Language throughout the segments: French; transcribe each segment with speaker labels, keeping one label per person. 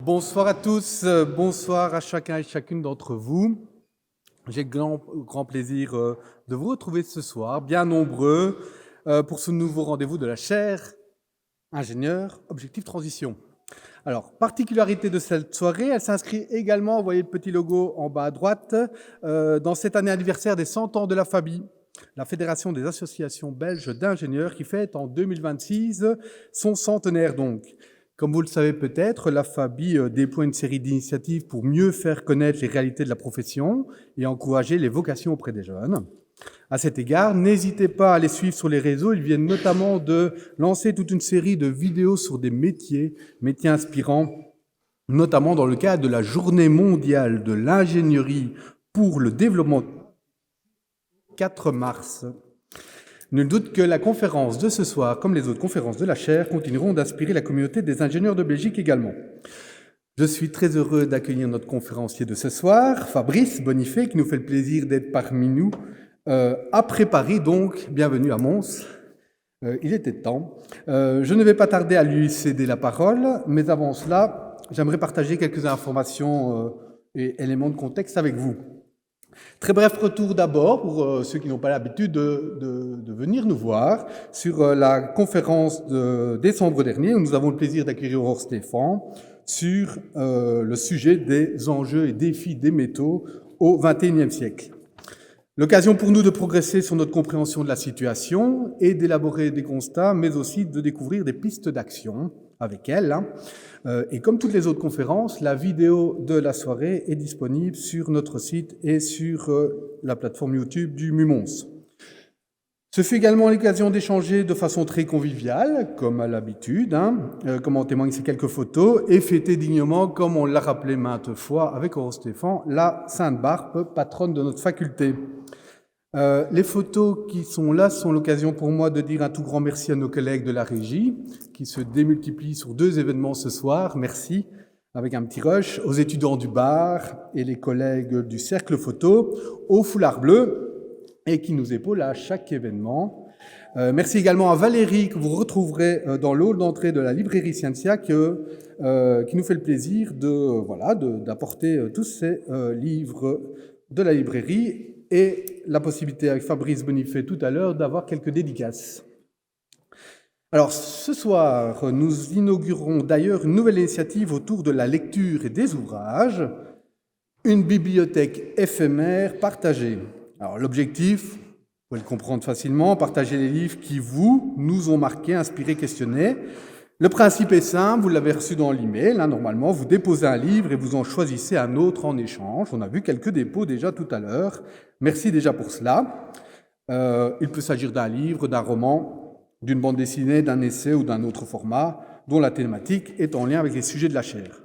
Speaker 1: Bonsoir à tous, bonsoir à chacun et chacune d'entre vous. J'ai grand plaisir de vous retrouver ce soir, bien nombreux, pour ce nouveau rendez-vous de la chaire ingénieur Objectif Transition. Alors, particularité de cette soirée, elle s'inscrit également, vous voyez le petit logo en bas à droite, dans cette année anniversaire des 100 ans de la FABI, la Fédération des associations belges d'ingénieurs, qui fête en 2026 son centenaire donc. Comme vous le savez peut-être, la FABI déploie une série d'initiatives pour mieux faire connaître les réalités de la profession et encourager les vocations auprès des jeunes. À cet égard, n'hésitez pas à les suivre sur les réseaux. Ils viennent notamment de lancer toute une série de vidéos sur des métiers inspirants, notamment dans le cadre de la Journée mondiale de l'ingénierie pour le développement 4 mars. Nul doute que la conférence de ce soir, comme les autres conférences de la chaire, continueront d'inspirer la communauté des ingénieurs de Belgique également. Je suis très heureux d'accueillir notre conférencier de ce soir, Fabrice Bonifay, qui nous fait le plaisir d'être parmi nous après Paris, donc bienvenue à Mons. Il était temps. Je ne vais pas tarder à lui céder la parole, mais avant cela, j'aimerais partager quelques informations et éléments de contexte avec vous. Très bref retour d'abord pour ceux qui n'ont pas l'habitude de venir nous voir sur la conférence de décembre dernier où nous avons le plaisir d'accueillir Aurore Stéphane sur le sujet des enjeux et défis des métaux au XXIe siècle. L'occasion pour nous de progresser sur notre compréhension de la situation et d'élaborer des constats, mais aussi de découvrir des pistes d'action avec elle. Et comme toutes les autres conférences, la vidéo de la soirée est disponible sur notre site et sur la plateforme YouTube du MUMONS. Ce fut également l'occasion d'échanger de façon très conviviale, comme à l'habitude, comme en témoignent ces quelques photos, et fêter dignement, comme on l'a rappelé maintes fois avec Aurore Stéphane, la Sainte Barbe, patronne de notre faculté. Les photos qui sont là sont l'occasion pour moi de dire un tout grand merci à nos collègues de la régie qui se démultiplient sur 2 événements ce soir. Merci, avec un petit rush, aux étudiants du bar et les collègues du Cercle Photo, au Foulard Bleu et qui nous épaulent à chaque événement. Merci également à Valérie que vous retrouverez dans le hall d'entrée de la librairie Scientia qui nous fait le plaisir d'apporter tous ces livres de la librairie et la possibilité avec Fabrice Bonifay tout à l'heure d'avoir quelques dédicaces. Alors ce soir, nous inaugurons d'ailleurs une nouvelle initiative autour de la lecture et des ouvrages, une bibliothèque éphémère partagée. Alors l'objectif, vous pouvez le comprendre facilement, partager les livres qui nous ont marqués, inspirés, questionnés. Le principe est simple, vous l'avez reçu dans l'email, normalement, vous déposez un livre et vous en choisissez un autre en échange. On a vu quelques dépôts déjà tout à l'heure. Merci déjà pour cela. Il peut s'agir d'un livre, d'un roman, d'une bande dessinée, d'un essai ou d'un autre format dont la thématique est en lien avec les sujets de la chaire.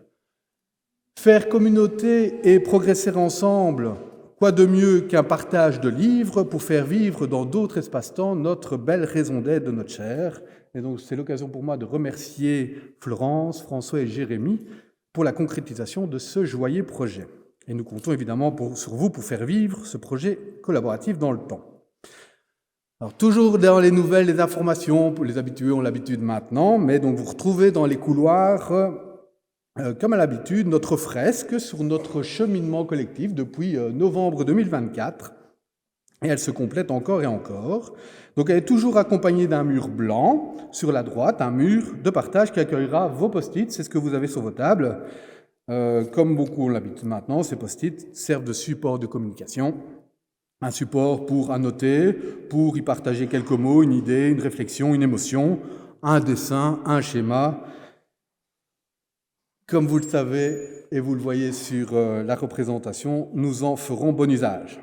Speaker 1: Faire communauté et progresser ensemble, quoi de mieux qu'un partage de livres pour faire vivre dans d'autres espaces-temps notre belle raison d'être de notre chaire. Et donc, c'est l'occasion pour moi de remercier Florence, François et Jérémy pour la concrétisation de ce joyeux projet. Et nous comptons évidemment sur vous pour faire vivre ce projet collaboratif dans le temps. Alors, toujours dans les nouvelles, les informations, pour les habitués ont l'habitude maintenant, mais donc vous retrouvez dans les couloirs, comme à l'habitude, notre fresque sur notre cheminement collectif depuis novembre 2024. Et elle se complète encore et encore. Donc elle est toujours accompagnée d'un mur blanc sur la droite, un mur de partage qui accueillera vos post-it, c'est ce que vous avez sur vos tables. Comme beaucoup ont l'habitude maintenant, ces post-it servent de support de communication, un support pour annoter, pour y partager quelques mots, une idée, une réflexion, une émotion, un dessin, un schéma. Comme vous le savez et vous le voyez sur la représentation, nous en ferons bon usage.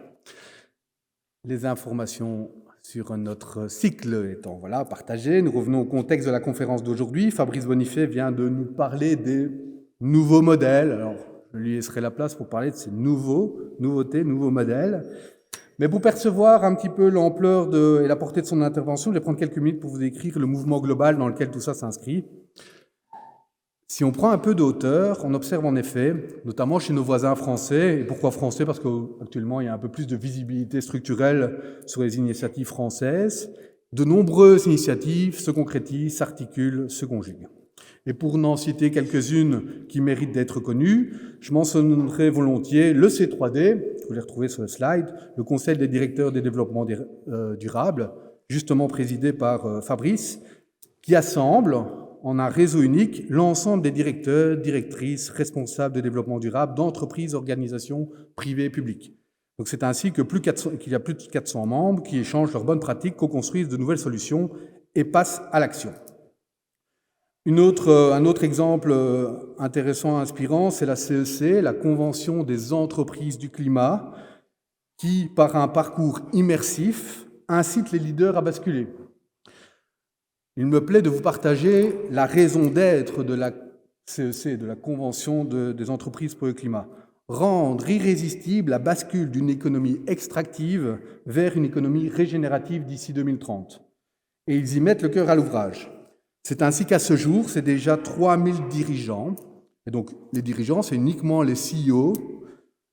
Speaker 1: Les informations sur notre cycle étant partagées, nous revenons au contexte de la conférence d'aujourd'hui. Fabrice Bonifay vient de nous parler des nouveaux modèles. Alors, je lui laisserai la place pour parler de ces nouveautés, nouveaux modèles. Mais pour percevoir un petit peu l'ampleur et la portée de son intervention, je vais prendre quelques minutes pour vous décrire le mouvement global dans lequel tout ça s'inscrit. Si on prend un peu de hauteur, on observe en effet, notamment chez nos voisins français, et pourquoi français? Parce qu'actuellement, il y a un peu plus de visibilité structurelle sur les initiatives françaises. De nombreuses initiatives se concrétisent, s'articulent, se conjuguent. Et pour n'en citer quelques-unes qui méritent d'être connues, je mentionnerai volontiers le C3D, vous les retrouvez sur le slide, le Conseil des directeurs des développements durables, justement présidé par Fabrice, qui assemble en un réseau unique l'ensemble des directeurs, directrices, responsables de développement durable d'entreprises, organisations privées et publiques. Donc c'est ainsi qu'il y a plus de 400 membres qui échangent leurs bonnes pratiques, co-construisent de nouvelles solutions et passent à l'action. Un autre exemple intéressant, inspirant, c'est la CEC, la Convention des entreprises du climat, qui, par un parcours immersif, incite les leaders à basculer. Il me plaît de vous partager la raison d'être de la CEC, de la Convention des entreprises pour le climat. Rendre irrésistible la bascule d'une économie extractive vers une économie régénérative d'ici 2030. Et ils y mettent le cœur à l'ouvrage. C'est ainsi qu'à ce jour, c'est déjà 3000 dirigeants. Et donc, les dirigeants, c'est uniquement les CEO,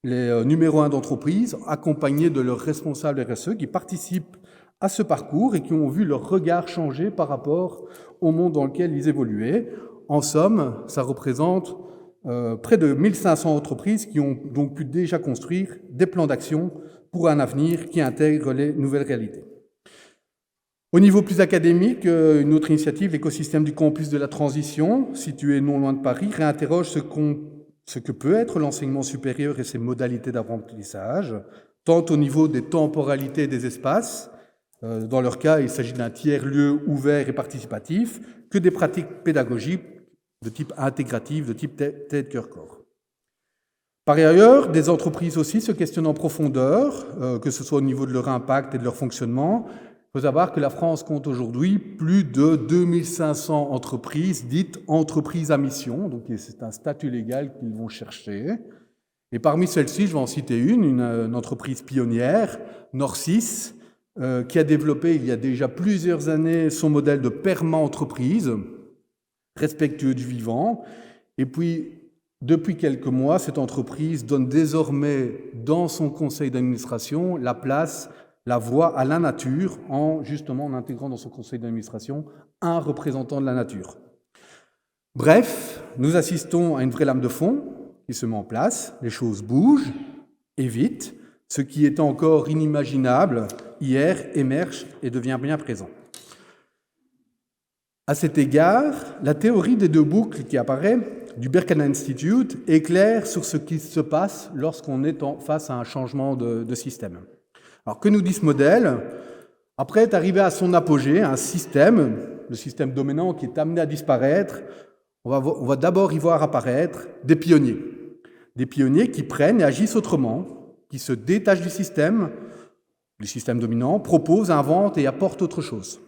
Speaker 1: les numéros 1 d'entreprise, accompagnés de leurs responsables RSE, qui participent à ce parcours et qui ont vu leur regard changer par rapport au monde dans lequel ils évoluaient. En somme, ça représente près de 1500 entreprises qui ont donc pu déjà construire des plans d'action pour un avenir qui intègre les nouvelles réalités. Au niveau plus académique, une autre initiative, l'écosystème du campus de la transition, situé non loin de Paris, réinterroge ce que peut être l'enseignement supérieur et ses modalités d'apprentissage, tant au niveau des temporalités et des espaces, dans leur cas, il s'agit d'un tiers-lieu ouvert et participatif, que des pratiques pédagogiques de type intégratif, de type tête, cœur, corps. Par ailleurs, des entreprises aussi se questionnent en profondeur, que ce soit au niveau de leur impact et de leur fonctionnement. Il faut savoir que la France compte aujourd'hui plus de 2500 entreprises dites entreprises à mission, donc c'est un statut légal qu'ils vont chercher. Et parmi celles-ci, je vais en citer une entreprise pionnière, Norcis, qui a développé il y a déjà plusieurs années son modèle de perma-entreprise, respectueux du vivant. Et puis, depuis quelques mois, cette entreprise donne désormais dans son conseil d'administration la voix à la nature, en intégrant dans son conseil d'administration un représentant de la nature. Bref, nous assistons à une vraie lame de fond qui se met en place, les choses bougent, et vite, ce qui était encore inimaginable hier émerge et devient bien présent. À cet égard, la théorie des deux boucles qui apparaît du Berkana Institute éclaire sur ce qui se passe lorsqu'on est face à un changement de système. Alors, que nous dit ce modèle ? Après est arrivé à son apogée un système, le système dominant qui est amené à disparaître. On va d'abord y voir apparaître des pionniers qui prennent et agissent autrement, qui se détachent du système dominant, proposent, inventent et apportent autre chose.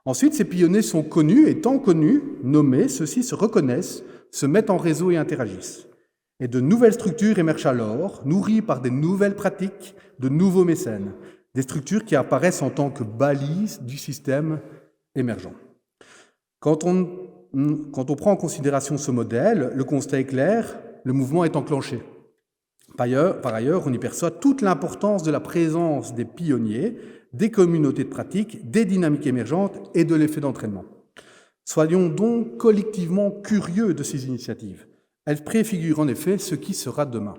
Speaker 1: Ensuite, ces pionniers sont connus, étant connus, nommés, ceux-ci se reconnaissent, se mettent en réseau et interagissent. Et de nouvelles structures émergent alors, nourries par des nouvelles pratiques, de nouveaux mécènes, des structures qui apparaissent en tant que balises du système émergent. Quand on prend en considération ce modèle, le constat est clair, le mouvement est enclenché. Par ailleurs, on y perçoit toute l'importance de la présence des pionniers, des communautés de pratique, des dynamiques émergentes et de l'effet d'entraînement. Soyons donc collectivement curieux de ces initiatives. Elles préfigurent en effet ce qui sera demain.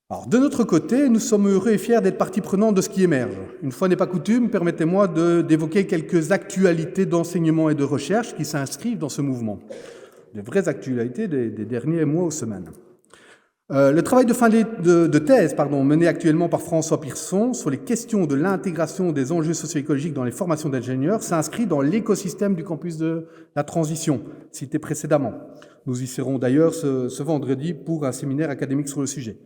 Speaker 1: Alors, de notre côté, nous sommes heureux et fiers d'être partie prenante de ce qui émerge. Une fois n'est pas coutume, permettez-moi d'évoquer quelques actualités d'enseignement et de recherche qui s'inscrivent dans ce mouvement. Des vraies actualités des derniers mois ou semaines. Le travail de fin de thèse mené actuellement par François Pierson sur les questions de l'intégration des enjeux socio-écologiques dans les formations d'ingénieurs s'inscrit dans l'écosystème du campus de la transition, cité précédemment. Nous y serons d'ailleurs ce vendredi pour un séminaire académique sur le sujet.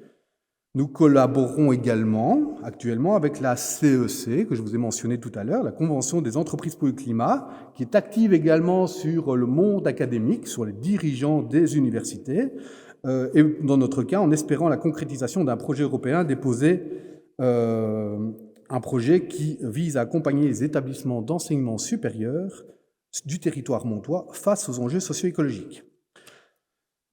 Speaker 1: Nous collaborons également actuellement avec la CEC, que je vous ai mentionné tout à l'heure, la Convention des entreprises pour le climat, qui est active également sur le monde académique, sur les dirigeants des universités, et dans notre cas, en espérant la concrétisation d'un projet européen déposé, un projet qui vise à accompagner les établissements d'enseignement supérieur du territoire montois face aux enjeux socio-écologiques.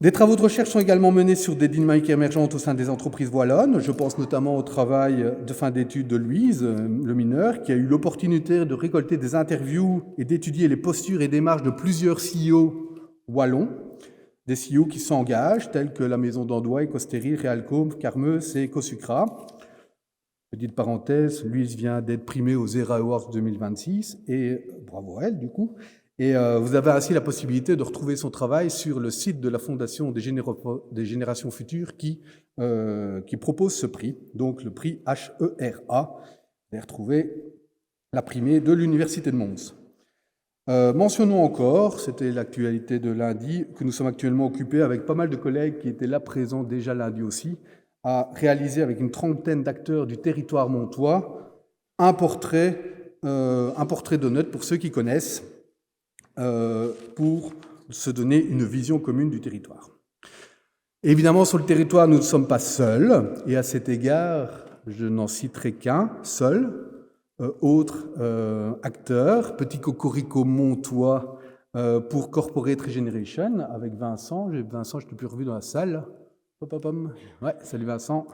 Speaker 1: Des travaux de recherche sont également menés sur des dynamiques émergentes au sein des entreprises wallonnes. Je pense notamment au travail de fin d'études de Louise, le mineur, qui a eu l'opportunité de récolter des interviews et d'étudier les postures et démarches de plusieurs CEO wallons, des CEO qui s'engagent, tels que la Maison d'Andoy, Costéry, Réalcôme, Carmeuse et Cosucra. Petite parenthèse, Louise vient d'être primée aux ERA Awards 2026, et bravo à elle du coup. Et vous avez ainsi la possibilité de retrouver son travail sur le site de la Fondation des Générations Futures qui propose ce prix, donc le prix HERA. Vous allez retrouver la primée de l'Université de Mons. Mentionnons encore, c'était l'actualité de lundi, que nous sommes actuellement occupés avec pas mal de collègues qui étaient là présents déjà lundi aussi, à réaliser avec une trentaine d'acteurs du territoire montois un portrait d'honneur pour ceux qui connaissent, pour se donner une vision commune du territoire. Évidemment, sur le territoire, nous ne sommes pas seuls, et à cet égard, je n'en citerai qu'un seul, autre acteur, petit cocorico montois pour Corporate Regeneration, avec Vincent. Vincent, je ne t'ai plus revu dans la salle. Ouais, salut Vincent.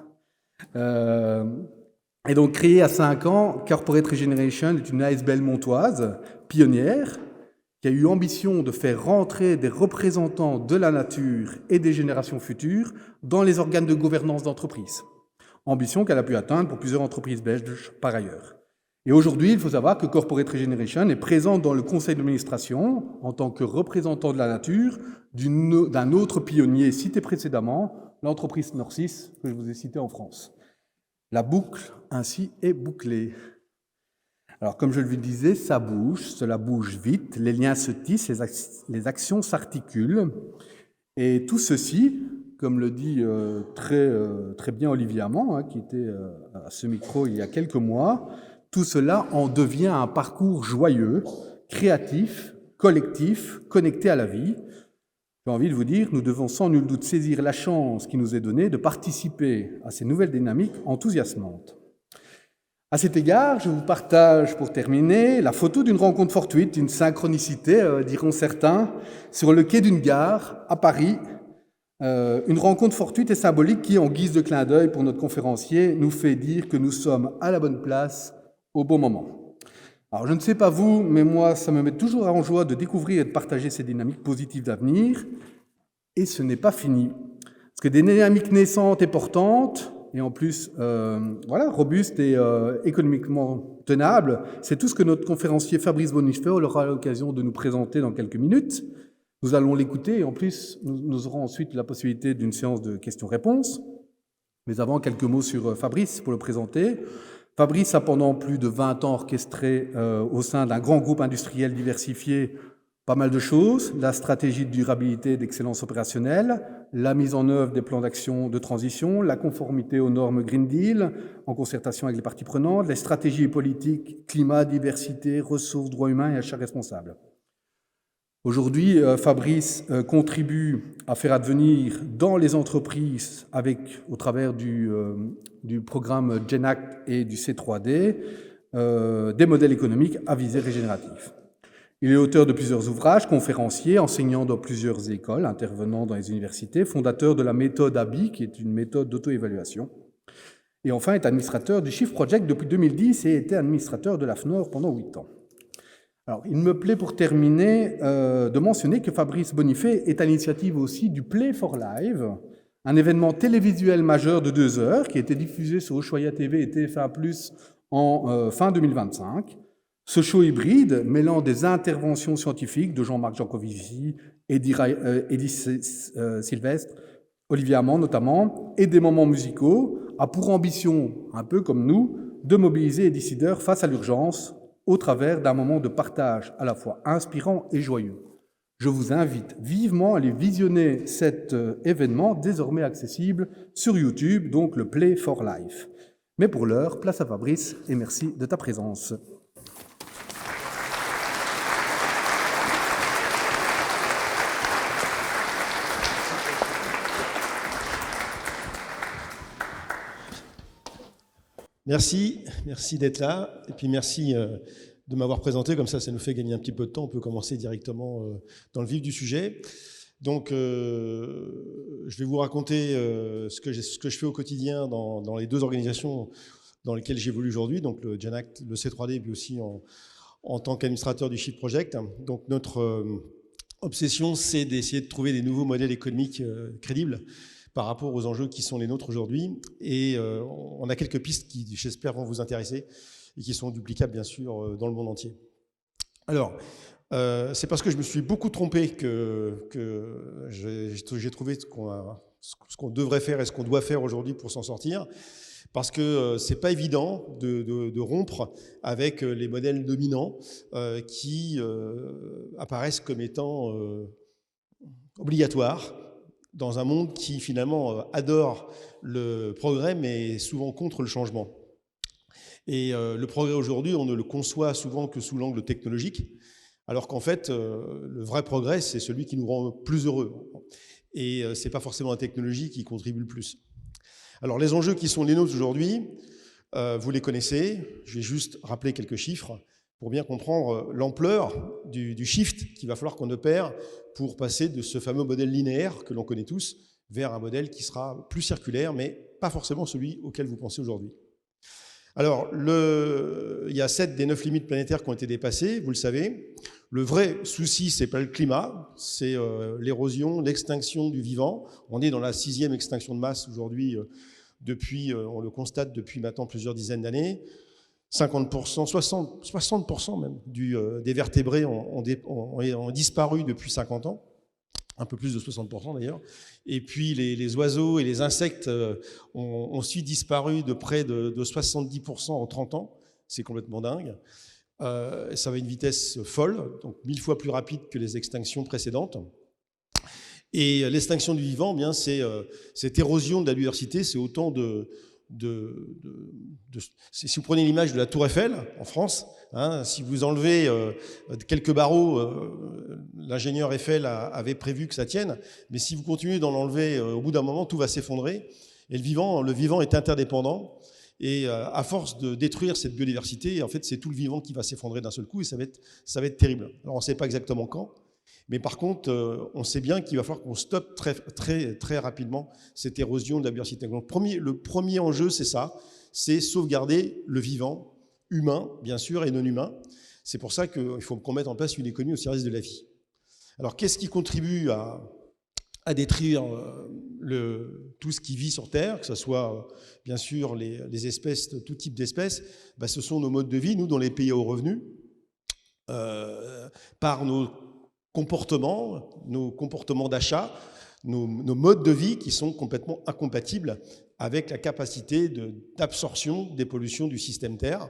Speaker 1: Et donc, créé à 5 ans, Corporate Regeneration est une ASBL montoise, pionnière, qui a eu ambition de faire rentrer des représentants de la nature et des générations futures dans les organes de gouvernance d'entreprise. Ambition qu'elle a pu atteindre pour plusieurs entreprises belges par ailleurs. Et aujourd'hui, il faut savoir que Corporate Regeneration est présente dans le conseil d'administration en tant que représentant de la nature d'un autre pionnier cité précédemment, l'entreprise Norcis, que je vous ai cité en France. La boucle, ainsi, est bouclée. Alors, comme je le disais, ça bouge, cela bouge vite, les liens se tissent, les actions s'articulent. Et tout ceci, comme le dit très bien Olivier Amand, qui était à ce micro il y a quelques mois, tout cela en devient un parcours joyeux, créatif, collectif, connecté à la vie. J'ai envie de vous dire, nous devons sans nul doute saisir la chance qui nous est donnée de participer à ces nouvelles dynamiques enthousiasmantes. À cet égard, je vous partage, pour terminer, la photo d'une rencontre fortuite, une synchronicité, diront certains, sur le quai d'une gare à Paris. Une rencontre fortuite et symbolique qui, en guise de clin d'œil pour notre conférencier, nous fait dire que nous sommes à la bonne place au bon moment. Alors, je ne sais pas vous, mais moi, ça me met toujours en joie de découvrir et de partager ces dynamiques positives d'avenir. Et ce n'est pas fini. Parce que des dynamiques naissantes et portantes, et en plus robustes et économiquement tenables, c'est tout ce que notre conférencier Fabrice Bonifay aura l'occasion de nous présenter dans quelques minutes. Nous allons l'écouter et en plus, nous aurons ensuite la possibilité d'une séance de questions-réponses. Mais avant, quelques mots sur Fabrice pour le présenter. Fabrice a pendant plus de 20 ans orchestré au sein d'un grand groupe industriel diversifié pas mal de choses, la stratégie de durabilité et d'excellence opérationnelle, la mise en œuvre des plans d'action de transition, la conformité aux normes Green Deal, en concertation avec les parties prenantes, les stratégies politiques, climat, diversité, ressources, droits humains et achats responsables. Aujourd'hui, Fabrice contribue à faire advenir dans les entreprises, au travers du programme GenAct et du C3D, des modèles économiques à visée régénérative. Il est auteur de plusieurs ouvrages, conférencier, enseignant dans plusieurs écoles, intervenant dans les universités, fondateur de la méthode ABI, qui est une méthode d'auto-évaluation. Et enfin, est administrateur du Shift Project depuis 2010 et était administrateur de l'AFNOR pendant 8 ans. Alors, il me plaît pour terminer de mentionner que Fabrice Bonifay est à l'initiative aussi du Play for Live, un événement télévisuel majeur de 2 heures qui a été diffusé sur Ushuaïa TV et TF1+ en fin 2025. Ce show hybride, mêlant des interventions scientifiques de Jean-Marc Jancovici, Eddy Sylvestre, Olivier Amand notamment, et des moments musicaux, a pour ambition, un peu comme nous, de mobiliser les décideurs face à l'urgence au travers d'un moment de partage à la fois inspirant et joyeux. Je vous invite vivement à aller visionner cet événement désormais accessible sur YouTube, donc le Play for Life. Mais pour l'heure, place à Fabrice et merci de ta présence.
Speaker 2: Merci d'être là, et puis merci de m'avoir présenté, comme ça nous fait gagner un petit peu de temps, on peut commencer directement dans le vif du sujet. Donc, je vais vous raconter ce que je fais au quotidien dans les deux organisations dans lesquelles j'évolue aujourd'hui, donc le Genact, le C3D, et puis aussi en tant qu'administrateur du Shift Project. Donc, notre obsession, c'est d'essayer de trouver des nouveaux modèles économiques crédibles par rapport aux enjeux qui sont les nôtres aujourd'hui. Et on a quelques pistes qui, j'espère, vont vous intéresser et qui sont duplicables, bien sûr, dans le monde entier. Alors, c'est parce que je me suis beaucoup trompé que j'ai trouvé ce qu'on devrait faire et ce qu'on doit faire aujourd'hui pour s'en sortir. Parce que c'est pas évident de rompre avec les modèles dominants qui apparaissent comme étant obligatoires dans un monde qui finalement adore le progrès mais souvent contre le changement. Et le progrès aujourd'hui, on ne le conçoit souvent que sous l'angle technologique, alors qu'en fait, le vrai progrès, c'est celui qui nous rend plus heureux. Et c'est pas forcément la technologie qui contribue le plus. Alors, les enjeux qui sont les nôtres aujourd'hui, vous les connaissez. Je vais juste rappeler quelques chiffres pour bien comprendre l'ampleur du shift qu'il va falloir qu'on opère pour passer de ce fameux modèle linéaire que l'on connaît tous vers un modèle qui sera plus circulaire, mais pas forcément celui auquel vous pensez aujourd'hui. Alors, il y a 7 des 9 limites planétaires qui ont été dépassées, vous le savez. Le vrai souci, c'est pas le climat, c'est l'érosion, l'extinction du vivant. On est dans la 6e extinction de masse aujourd'hui, on le constate depuis maintenant plusieurs dizaines d'années. 50%, 60% même des vertébrés ont disparu depuis 50 ans. Un peu plus de 60% d'ailleurs. Et puis les oiseaux et les insectes ont aussi disparu de près de 70% en 30 ans. C'est complètement dingue. Ça va à une vitesse folle, donc 1000 fois plus rapide que les extinctions précédentes. Et l'extinction du vivant, bien, c'est cette érosion de la diversité, c'est autant si vous prenez l'image de la Tour Eiffel en France, hein, si vous enlevez quelques barreaux, l'ingénieur Eiffel avait prévu que ça tienne, mais si vous continuez d'en enlever, au bout d'un moment, tout va s'effondrer. Et le vivant est interdépendant. Et à force de détruire cette biodiversité, en fait, c'est tout le vivant qui va s'effondrer d'un seul coup et ça va être terrible. Alors, on ne sait pas exactement quand, mais par contre, on sait bien qu'il va falloir qu'on stoppe très, très, très rapidement cette érosion de la biodiversité. Donc, le premier enjeu, c'est ça, c'est sauvegarder le vivant, humain, bien sûr, et non humain. C'est pour ça qu'il faut qu'on mette en place une économie au service de la vie. Alors, qu'est-ce qui contribue à détruire tout ce qui vit sur Terre, que ce soit bien sûr les espèces, tout type d'espèces, ce sont nos modes de vie, nous, dans les pays à haut revenu, par nos comportements d'achat, nos modes de vie qui sont complètement incompatibles avec la capacité d'absorption des pollutions du système Terre,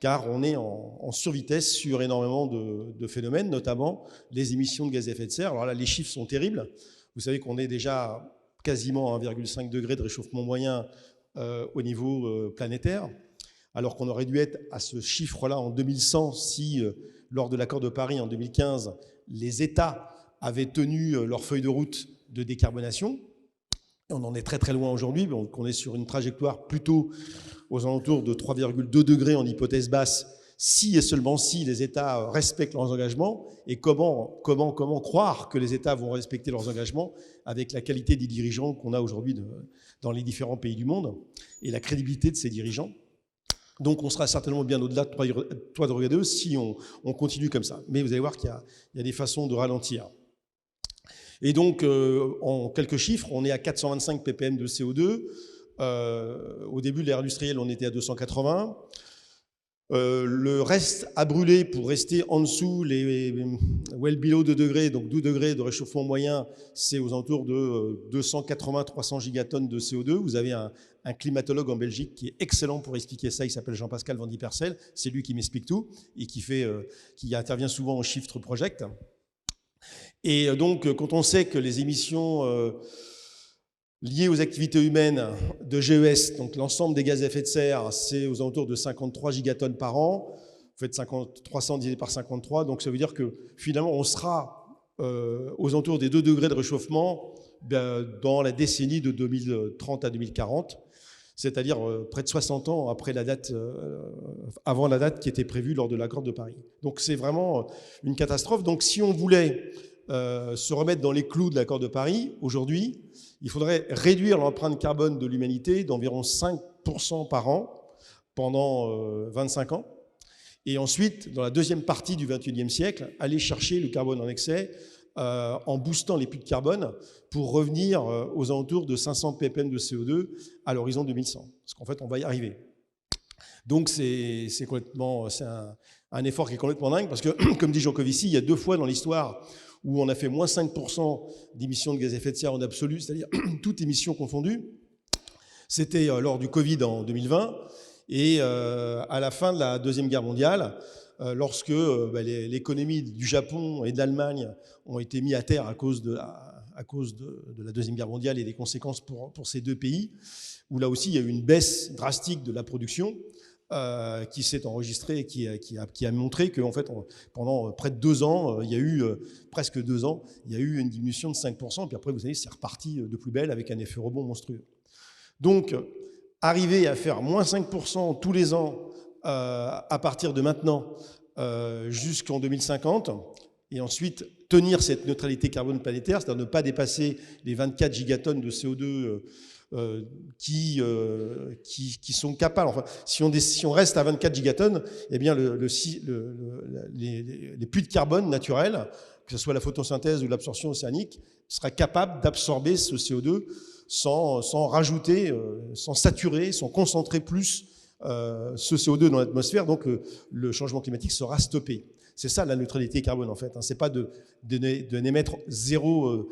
Speaker 2: car on est en survitesse sur énormément de phénomènes, notamment les émissions de gaz à effet de serre. Alors là, les chiffres sont terribles. Vous savez qu'on est déjà quasiment à 1,5 degré de réchauffement moyen au niveau planétaire, alors qu'on aurait dû être à ce chiffre-là en 2100 si, lors de l'accord de Paris en 2015, les États avaient tenu leur feuille de route de décarbonation. On en est très très loin aujourd'hui, donc on est sur une trajectoire plutôt aux alentours de 3,2 degrés en hypothèse basse, si et seulement si les États respectent leurs engagements. Et comment croire que les États vont respecter leurs engagements avec la qualité des dirigeants qu'on a aujourd'hui dans les différents pays du monde et la crédibilité de ces dirigeants. Donc on sera certainement bien au-delà de 3,2 si on continue comme ça. Mais vous allez voir qu'il y a des façons de ralentir. Et donc, en quelques chiffres, on est à 425 ppm de CO2. Au début de l'ère industrielle, on était à 280. Le reste à brûler pour rester en dessous les well below 2 degrés, donc 2 degrés de réchauffement moyen, c'est aux alentours de 280-300 gigatonnes de CO2. Vous avez un climatologue en Belgique qui est excellent pour expliquer ça, il s'appelle Jean-Pascal Van Diepersel, c'est lui qui m'explique tout et qui intervient souvent au Shift Project. Et donc, quand on sait que les émissions liées aux activités humaines de GES, donc l'ensemble des gaz à effet de serre, c'est aux alentours de 53 gigatonnes par an. Vous faites 300 divisé par 53, donc ça veut dire que finalement on sera aux alentours des 2 degrés de réchauffement dans la décennie de 2030 à 2040, c'est-à-dire près de 60 ans après avant la date qui était prévue lors de l'accord de Paris. Donc c'est vraiment une catastrophe. Donc si on voulait se remettre dans les clous de l'accord de Paris, aujourd'hui, il faudrait réduire l'empreinte carbone de l'humanité d'environ 5% par an pendant 25 ans. Et ensuite, dans la deuxième partie du XXIe siècle, aller chercher le carbone en excès en boostant les puits de carbone pour revenir aux alentours de 500 ppm de CO2 à l'horizon 2100. Parce qu'en fait, on va y arriver. Donc, c'est un effort qui est complètement dingue parce que, comme dit Jean Covici, il y a 2 fois dans l'histoire où on a fait moins 5% d'émissions de gaz à effet de serre en absolu, c'est-à-dire toutes émissions confondues. C'était lors du Covid en 2020 et à la fin de la Deuxième Guerre mondiale, lorsque l'économie du Japon et de l'Allemagne ont été mis à terre à cause de la Deuxième Guerre mondiale et des conséquences pour ces 2 pays, où là aussi il y a eu une baisse drastique de la production qui s'est enregistrée et qui a montré que en fait, pendant près de 2 ans, il y a eu presque 2 ans, il y a eu une diminution de 5%, puis après vous savez, c'est reparti de plus belle avec un effet rebond monstrueux. Donc, arriver à faire moins 5% tous les ans à partir de maintenant jusqu'en 2050, et ensuite tenir cette neutralité carbone planétaire, c'est-à-dire ne pas dépasser les 24 gigatonnes de CO2 qui sont capables. Enfin, si on reste à 24 gigatonnes, eh bien les puits de carbone naturels, que ce soit la photosynthèse ou l'absorption océanique, sera capable d'absorber ce CO2 sans rajouter, sans saturer, sans concentrer plus ce CO2 dans l'atmosphère. Donc le changement climatique sera stoppé. C'est ça la neutralité carbone en fait. C'est pas de n'émettre zéro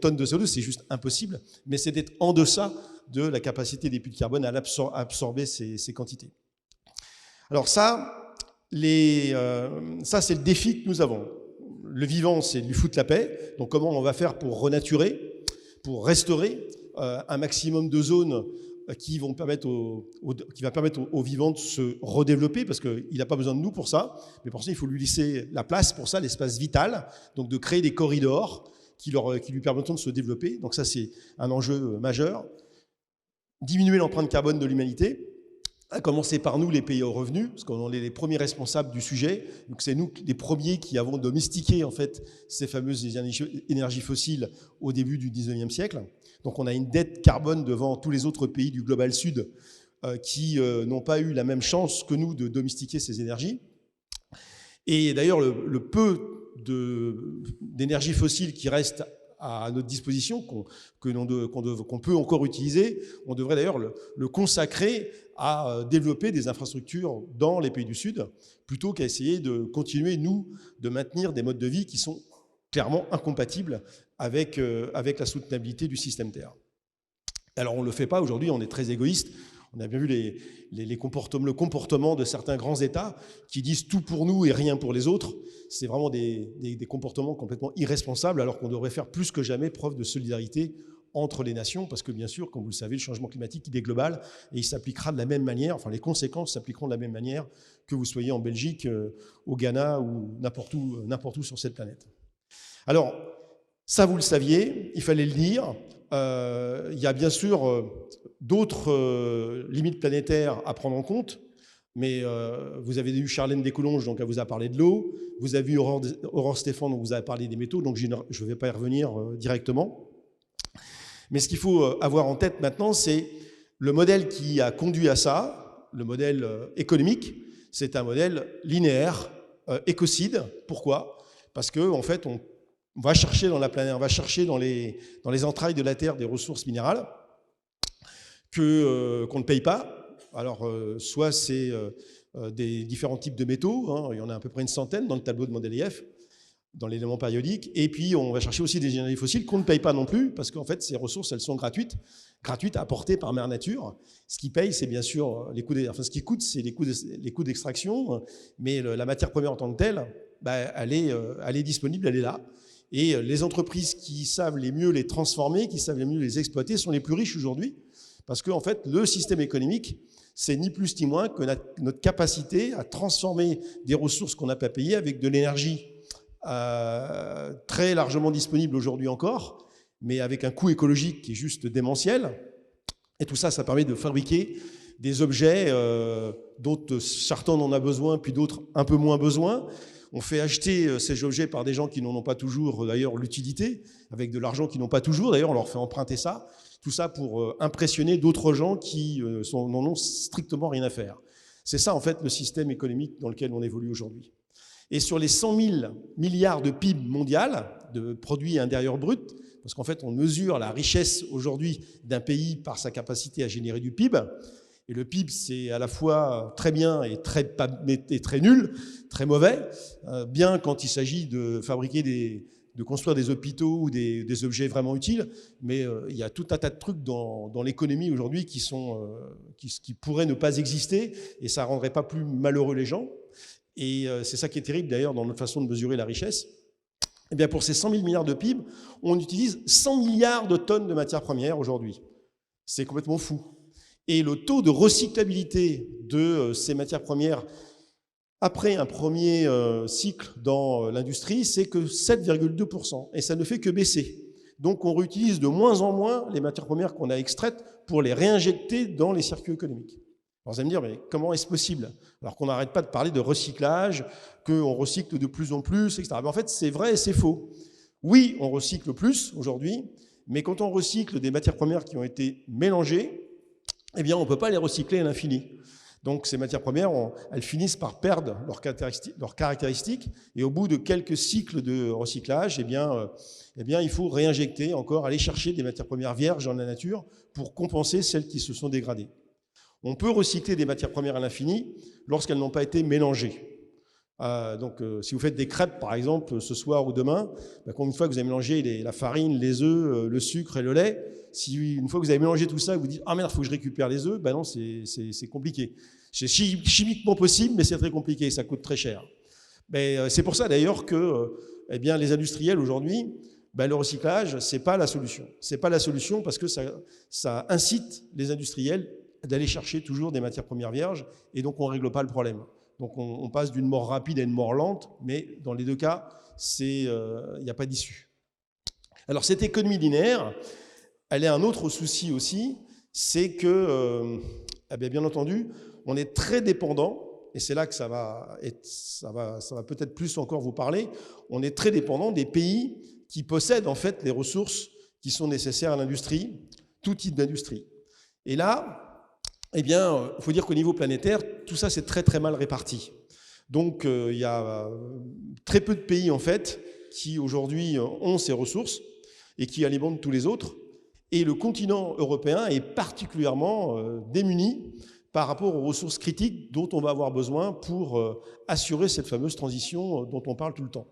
Speaker 2: tonne de CO2, c'est juste impossible, mais c'est d'être en deçà de la capacité des puits de carbone à absorber ces quantités. Alors ça c'est le défi que nous avons. Le vivant, c'est de lui foutre la paix. Donc comment on va faire pour renaturer, pour restaurer un maximum de zones qui va permettre aux vivants de se redévelopper, parce qu'il n'a pas besoin de nous pour ça, mais pour ça, il faut lui laisser la place pour ça, l'espace vital, donc de créer des corridors qui lui permettront de se développer. Donc ça, c'est un enjeu majeur. Diminuer l'empreinte carbone de l'humanité, à commencer par nous, les pays aux revenus, parce qu'on est les premiers responsables du sujet. Donc c'est nous les premiers qui avons domestiqué en fait ces fameuses énergies fossiles au début du 19e siècle. Donc on a une dette carbone devant tous les autres pays du Global Sud qui n'ont pas eu la même chance que nous de domestiquer ces énergies. Et d'ailleurs, le peu d'énergie fossile qui reste à notre disposition, qu'on peut encore utiliser, on devrait d'ailleurs le consacrer à développer des infrastructures dans les pays du Sud, plutôt qu'à essayer de continuer, nous, de maintenir des modes de vie qui sont clairement incompatibles avec la soutenabilité du système Terre. Alors on ne le fait pas aujourd'hui, on est très égoïste. On a bien vu le comportement de certains grands États qui disent tout pour nous et rien pour les autres. C'est vraiment des comportements complètement irresponsables, alors qu'on devrait faire plus que jamais preuve de solidarité entre les nations, parce que bien sûr, comme vous le savez, le changement climatique, il est global et il s'appliquera de la même manière, enfin les conséquences s'appliqueront de la même manière que vous soyez en Belgique, au Ghana ou n'importe où sur cette planète. Alors, ça vous le saviez, il fallait le dire. Il y a bien sûr d'autres limites planétaires à prendre en compte, mais vous avez eu Charlène Descoulonges, donc elle vous a parlé de l'eau, vous avez eu Aurore Stéphane, donc vous a parlé des métaux, donc je ne vais pas y revenir directement. Mais ce qu'il faut avoir en tête maintenant, c'est le modèle qui a conduit à ça, le modèle économique, c'est un modèle linéaire, écocide. Pourquoi ? Parce qu'en fait, on va chercher dans la planète, on va chercher dans les entrailles de la Terre des ressources minérales qu'on ne paye pas. Alors, soit c'est des différents types de métaux, il y en a à peu près une centaine dans le tableau de Mendeleïev, dans l'élément périodique, et puis on va chercher aussi des énergies fossiles qu'on ne paye pas non plus, parce qu'en fait, ces ressources, elles sont gratuites apportées par Mère Nature. Ce qui paye, c'est bien sûr les coûts ce qui coûte, c'est les coûts d'extraction, mais la matière première en tant que telle, elle est disponible, elle est là. Et les entreprises qui savent les mieux les transformer, qui savent les mieux les exploiter, sont les plus riches aujourd'hui, parce qu'en fait, le système économique, c'est ni plus ni moins que notre capacité à transformer des ressources qu'on n'a pas payées avec de l'énergie très largement disponible aujourd'hui encore, mais avec un coût écologique qui est juste démentiel. Et tout ça, ça permet de fabriquer des objets dont certains en ont besoin, puis d'autres un peu moins besoin. On fait acheter ces objets par des gens qui n'en ont pas toujours d'ailleurs l'utilité, avec de l'argent qu'ils n'ont pas toujours, d'ailleurs on leur fait emprunter ça, tout ça pour impressionner d'autres gens qui n'en ont strictement rien à faire. C'est ça en fait le système économique dans lequel on évolue aujourd'hui. Et sur les 100 000 milliards de PIB mondial, de produits intérieurs bruts, parce qu'en fait on mesure la richesse aujourd'hui d'un pays par sa capacité à générer du PIB, et le PIB, c'est à la fois très bien et très nul, très mauvais. Bien quand il s'agit de fabriquer de construire des hôpitaux ou des objets vraiment utiles, mais il y a tout un tas de trucs dans l'économie aujourd'hui qui pourraient ne pas exister, et ça ne rendrait pas plus malheureux les gens. Et c'est ça qui est terrible d'ailleurs dans notre façon de mesurer la richesse. Eh bien, pour ces 100 000 milliards de PIB, on utilise 100 milliards de tonnes de matières premières aujourd'hui. C'est complètement fou. Et le taux de recyclabilité de ces matières premières après un premier cycle dans l'industrie, c'est que 7,2%. Et ça ne fait que baisser. Donc on réutilise de moins en moins les matières premières qu'on a extraites pour les réinjecter dans les circuits économiques. Alors vous allez me dire, mais comment est-ce possible? Alors qu'on n'arrête pas de parler de recyclage, qu'on recycle de plus en plus, etc. Mais en fait, c'est vrai et c'est faux. Oui, on recycle plus aujourd'hui, mais quand on recycle des matières premières qui ont été mélangées, eh bien, on ne peut pas les recycler à l'infini. Donc, ces matières premières, elles finissent par perdre leurs caractéristiques, et au bout de quelques cycles de recyclage, eh bien, il faut réinjecter encore, aller chercher des matières premières vierges dans la nature pour compenser celles qui se sont dégradées. On peut recycler des matières premières à l'infini lorsqu'elles n'ont pas été mélangées. Si vous faites des crêpes, par exemple, ce soir ou demain, une fois que vous avez mélangé la farine, les œufs, le sucre et le lait, si une fois que vous avez mélangé tout ça, vous dites « Ah merde, il faut que je récupère les œufs », non, c'est compliqué. C'est chimiquement possible, mais c'est très compliqué, ça coûte très cher. C'est pour ça d'ailleurs que les industriels aujourd'hui, le recyclage, c'est pas la solution. C'est pas la solution parce que ça incite les industriels d'aller chercher toujours des matières premières vierges, et donc on ne règle pas le problème. Donc on passe d'une mort rapide à une mort lente, mais dans les deux cas, il n'y a pas d'issue. Alors cette économie linéaire, elle a un autre souci aussi, c'est que, bien entendu, on est très dépendant, et c'est là que ça va peut-être plus encore vous parler, on est très dépendant des pays qui possèdent en fait les ressources qui sont nécessaires à l'industrie, tout type d'industrie. Et là, il faut dire qu'au niveau planétaire, tout ça, c'est très très mal réparti. Donc, il y a très peu de pays, en fait, qui aujourd'hui ont ces ressources et qui alimentent tous les autres. Et le continent européen est particulièrement démuni par rapport aux ressources critiques dont on va avoir besoin pour assurer cette fameuse transition dont on parle tout le temps.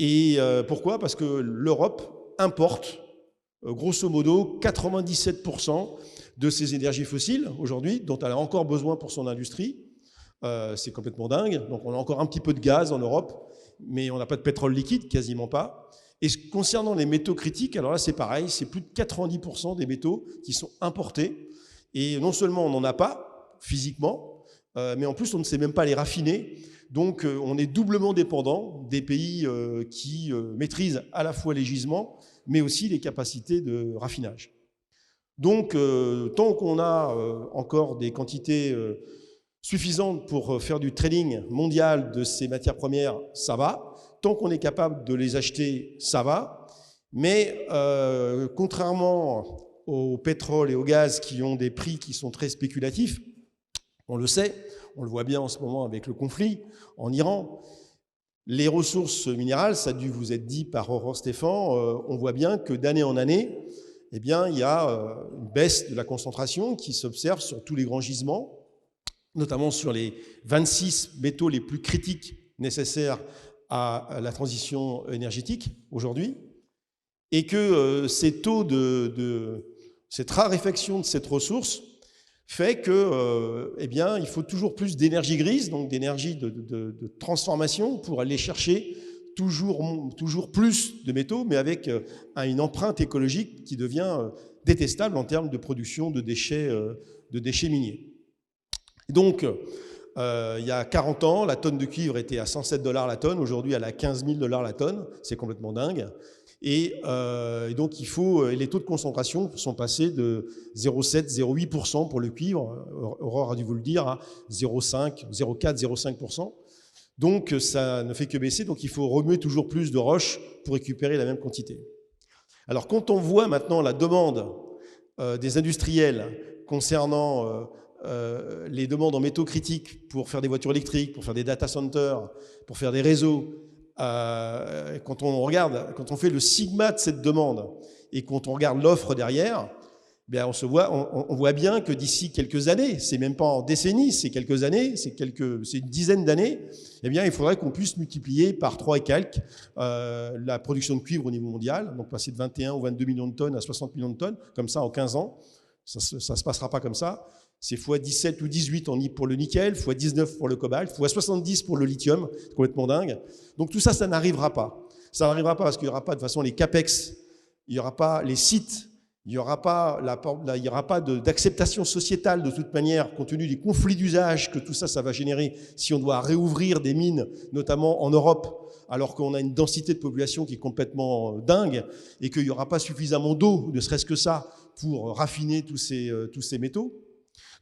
Speaker 2: Et pourquoi? Parce que l'Europe importe, grosso modo, 97% de ces énergies fossiles aujourd'hui, dont elle a encore besoin pour son industrie. C'est complètement dingue. Donc on a encore un petit peu de gaz en Europe, mais on n'a pas de pétrole liquide, quasiment pas. Et concernant les métaux critiques, alors là c'est pareil, c'est plus de 90% des métaux qui sont importés. Et non seulement on n'en a pas physiquement, mais en plus on ne sait même pas les raffiner. Donc on est doublement dépendant des pays qui maîtrisent à la fois les gisements, mais aussi les capacités de raffinage. Donc, tant qu'on a encore des quantités suffisantes pour faire du trading mondial de ces matières premières, ça va. Tant qu'on est capable de les acheter, ça va. Mais contrairement au pétrole et au gaz qui ont des prix qui sont très spéculatifs, on le sait, on le voit bien en ce moment avec le conflit en Iran, les ressources minérales, ça a dû vous être dit par Aurore Stéphan, on voit bien que d'année en année, il y a une baisse de la concentration qui s'observe sur tous les grands gisements, notamment sur les 26 métaux les plus critiques nécessaires à la transition énergétique aujourd'hui, et que cette raréfaction de cette ressource fait que, il faut toujours plus d'énergie grise, donc d'énergie de transformation pour aller chercher toujours plus de métaux, mais avec une empreinte écologique qui devient détestable en termes de production de déchets miniers. Et donc, il y a 40 ans, la tonne de cuivre était à 107 $ la tonne, aujourd'hui elle est à 15 000 $ la tonne, c'est complètement dingue. Et donc les taux de concentration sont passés de 0,7, 0,8% pour le cuivre, Aurore a dû vous le dire, à 0,5, 0,4, 0,5%. Donc ça ne fait que baisser, donc il faut remuer toujours plus de roches pour récupérer la même quantité. Alors quand on voit maintenant la demande des industriels concernant les demandes en métaux critiques pour faire des voitures électriques, pour faire des data centers, pour faire des réseaux, quand on fait le sigma de cette demande et quand on regarde l'offre derrière, bien on voit bien que d'ici quelques années, c'est même pas en décennies, c'est quelques années, c'est une dizaine d'années, eh bien il faudrait qu'on puisse multiplier par 3 et quelques la production de cuivre au niveau mondial, donc passer de 21 ou 22 millions de tonnes à 60 millions de tonnes, comme ça en 15 ans. Ça se passera pas comme ça. C'est x 17 ou 18 pour le nickel, x 19 pour le cobalt, x 70 pour le lithium, c'est complètement dingue. Donc tout ça, ça n'arrivera pas. Ça n'arrivera pas parce qu'il n'y aura pas de toute façon les capex, il n'y aura pas les sites, il n'y aura pas d'acceptation sociétale de toute manière, compte tenu des conflits d'usage que tout ça, ça va générer si on doit réouvrir des mines, notamment en Europe, alors qu'on a une densité de population qui est complètement dingue et qu'il n'y aura pas suffisamment d'eau, ne serait-ce que ça, pour raffiner tous ces métaux.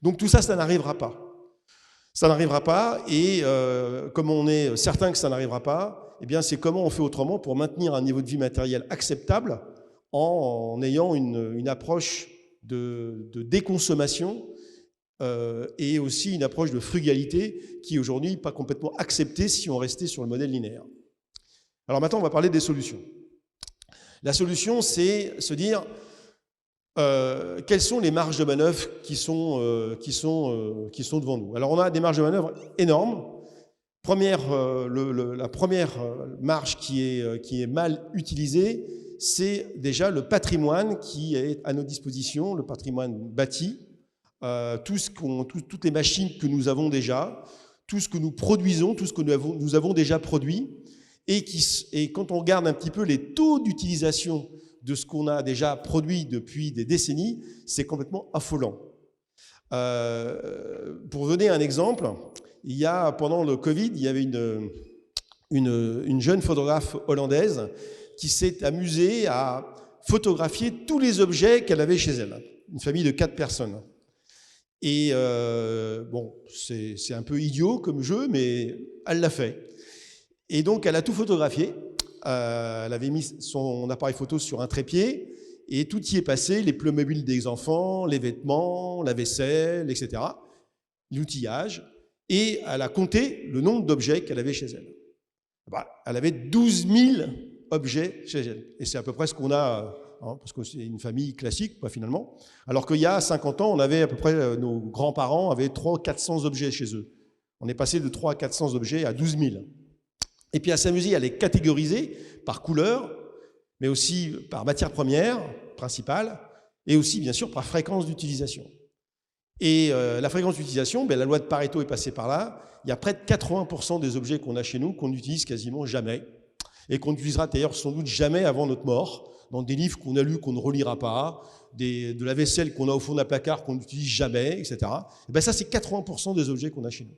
Speaker 2: Donc tout ça, ça n'arrivera pas. Ça n'arrivera pas et comme on est certain que ça n'arrivera pas, eh bien c'est comment on fait autrement pour maintenir un niveau de vie matériel acceptable en ayant une approche de déconsommation et aussi une approche de frugalité qui est aujourd'hui pas complètement acceptée si on restait sur le modèle linéaire. Alors maintenant, on va parler des solutions. La solution, c'est se dire quelles sont les marges de manœuvre qui sont devant nous. Alors on a des marges de manœuvre énormes. La première marge qui est mal utilisée, c'est déjà le patrimoine qui est à nos dispositions, le patrimoine bâti, toutes les machines que nous avons déjà, tout ce que nous produisons, tout ce que nous avons déjà produit, et quand on regarde un petit peu les taux d'utilisation de ce qu'on a déjà produit depuis des décennies, c'est complètement affolant. Pour donner un exemple, pendant le Covid, il y avait une jeune photographe hollandaise qui s'est amusée à photographier tous les objets qu'elle avait chez elle, une famille de 4 personnes. Et bon, c'est un peu idiot comme jeu, mais elle l'a fait. Et donc, elle a tout photographié. Elle avait mis son appareil photo sur un trépied et tout y est passé, les Playmobil des enfants, les vêtements, la vaisselle, etc., l'outillage. Et elle a compté le nombre d'objets qu'elle avait chez elle. Elle avait 12 000 objets chez elle. Et c'est à peu près ce qu'on a, parce que c'est une famille classique, finalement. Alors qu'il y a 50 ans, on avait à peu près, nos grands-parents avaient 300-400 objets chez eux. On est passé de 300 à 400 objets à 12 000. Et puis à s'amuser à les catégoriser par couleur, mais aussi par matière première principale, et aussi bien sûr par fréquence d'utilisation. Et la fréquence d'utilisation, la loi de Pareto est passée par là. Il y a près de 80% des objets qu'on a chez nous qu'on n'utilise quasiment jamais, et qu'on n'utilisera d'ailleurs sans doute jamais avant notre mort, dans des livres qu'on a lus qu'on ne relira pas, de la vaisselle qu'on a au fond d'un placard qu'on n'utilise jamais, etc. Et ça, c'est 80% des objets qu'on a chez nous.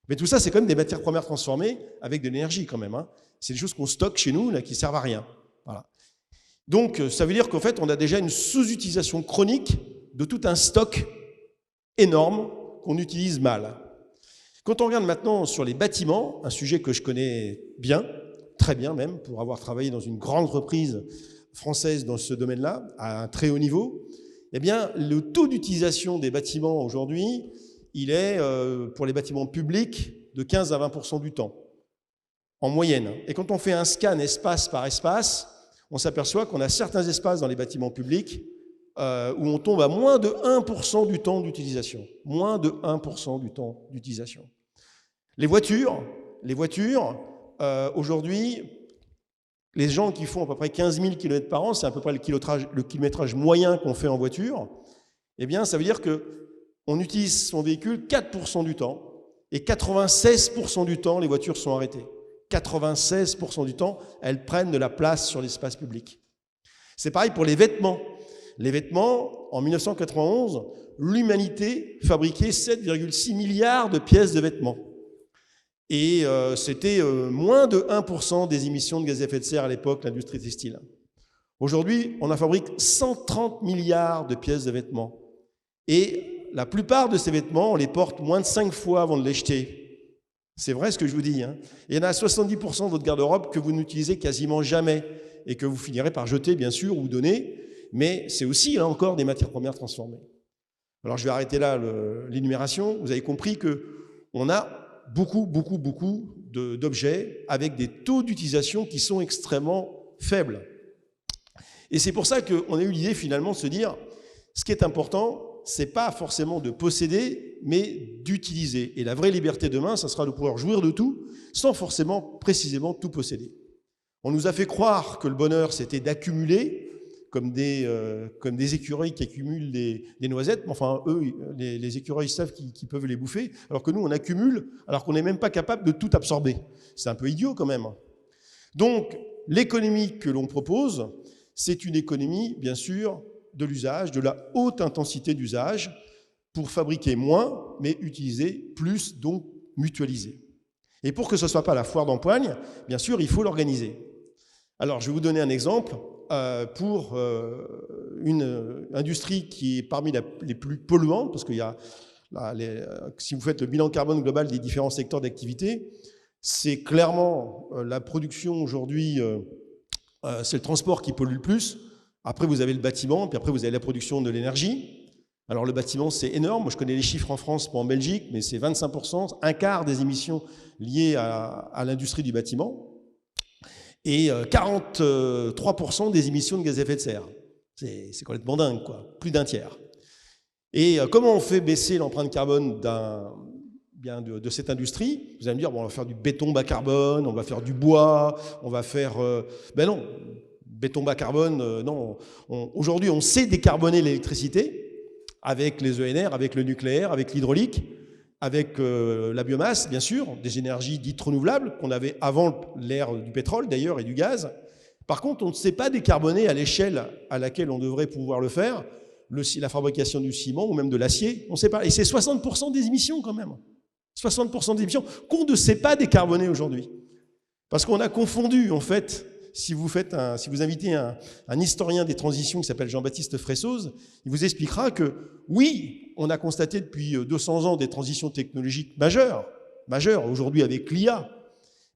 Speaker 2: Mais tout ça, c'est quand même des matières premières transformées avec de l'énergie quand même. C'est des choses qu'on stocke chez nous là, qui ne servent à rien. Voilà. Donc, ça veut dire qu'en fait, on a déjà une sous-utilisation chronique de tout un stock énorme qu'on utilise mal. Quand on regarde maintenant sur les bâtiments, un sujet que je connais bien, très bien même, pour avoir travaillé dans une grande entreprise française dans ce domaine-là, à un très haut niveau, eh bien, le taux d'utilisation des bâtiments aujourd'hui, il est, pour les bâtiments publics, de 15 à 20% du temps, en moyenne. Et quand on fait un scan espace par espace, on s'aperçoit qu'on a certains espaces dans les bâtiments publics où on tombe à moins de 1% du temps d'utilisation. Moins de 1% du temps d'utilisation. Les voitures aujourd'hui, les gens qui font à peu près 15 000 km par an, c'est à peu près le kilométrage moyen qu'on fait en voiture, eh bien, ça veut dire qu'on utilise son véhicule 4% du temps, et 96% du temps, les voitures sont arrêtées. 96% du temps, elles prennent de la place sur l'espace public. C'est pareil pour les vêtements. Les vêtements, en 1991, l'humanité fabriquait 7,6 milliards de pièces de vêtements. Et c'était moins de 1% des émissions de gaz à effet de serre à l'époque, l'industrie textile. Aujourd'hui, on en fabrique 130 milliards de pièces de vêtements. Et la plupart de ces vêtements, on les porte moins de 5 fois avant de les jeter. C'est vrai ce que je vous dis. Hein. Et il y en a 70% de votre garde-robe que vous n'utilisez quasiment jamais et que vous finirez par jeter, bien sûr, ou donner. Mais c'est aussi, là encore, des matières premières transformées. Alors, je vais arrêter là l'énumération. Vous avez compris qu'on a beaucoup d'objets avec des taux d'utilisation qui sont extrêmement faibles. Et c'est pour ça qu'on a eu l'idée, finalement, de se dire, ce qui est important, c'est pas forcément de posséder, mais d'utiliser. Et la vraie liberté demain, ça sera de pouvoir jouir de tout, sans forcément précisément tout posséder. On nous a fait croire que le bonheur, c'était d'accumuler, comme des écureuils qui accumulent des noisettes. Enfin, eux, les écureuils savent qu'ils peuvent les bouffer, alors que nous, on accumule, alors qu'on n'est même pas capable de tout absorber. C'est un peu idiot quand même. Donc, l'économie que l'on propose, c'est une économie, bien sûr, de l'usage, de la haute intensité d'usage, pour fabriquer moins, mais utiliser plus, donc mutualiser. Et pour que ce ne soit pas la foire d'empoigne, bien sûr, il faut l'organiser. Alors, je vais vous donner un exemple pour une industrie qui est parmi les plus polluantes, parce qu'il y a, si vous faites le bilan carbone global des différents secteurs d'activité, c'est clairement la production aujourd'hui, c'est le transport qui pollue le plus. Après, vous avez le bâtiment, puis après, vous avez la production de l'énergie. Alors, le bâtiment, c'est énorme. Moi, je connais les chiffres en France, pas en Belgique, mais c'est 25%, un quart des émissions liées à l'industrie du bâtiment, et 43% des émissions de gaz à effet de serre. C'est complètement dingue, quoi. Plus d'un tiers. Et comment on fait baisser l'empreinte carbone de cette industrie? Vous allez me dire, bon, on va faire du béton bas carbone, on va faire du bois, on va faire... Ben non, béton bas carbone, non. Aujourd'hui, on sait décarboner l'électricité avec les ENR, avec le nucléaire, avec l'hydraulique, avec la biomasse, bien sûr, des énergies dites renouvelables qu'on avait avant l'ère du pétrole, d'ailleurs, et du gaz. Par contre, on ne sait pas décarboner à l'échelle à laquelle on devrait pouvoir le faire, la fabrication du ciment ou même de l'acier, on ne sait pas. Et c'est 60% des émissions, quand même. 60% des émissions qu'on ne sait pas décarboner aujourd'hui. Parce qu'on a confondu, en fait... Si vous invitez un historien des transitions qui s'appelle Jean-Baptiste Fressoz, il vous expliquera que, oui, on a constaté depuis 200 ans des transitions technologiques majeures aujourd'hui avec l'IA,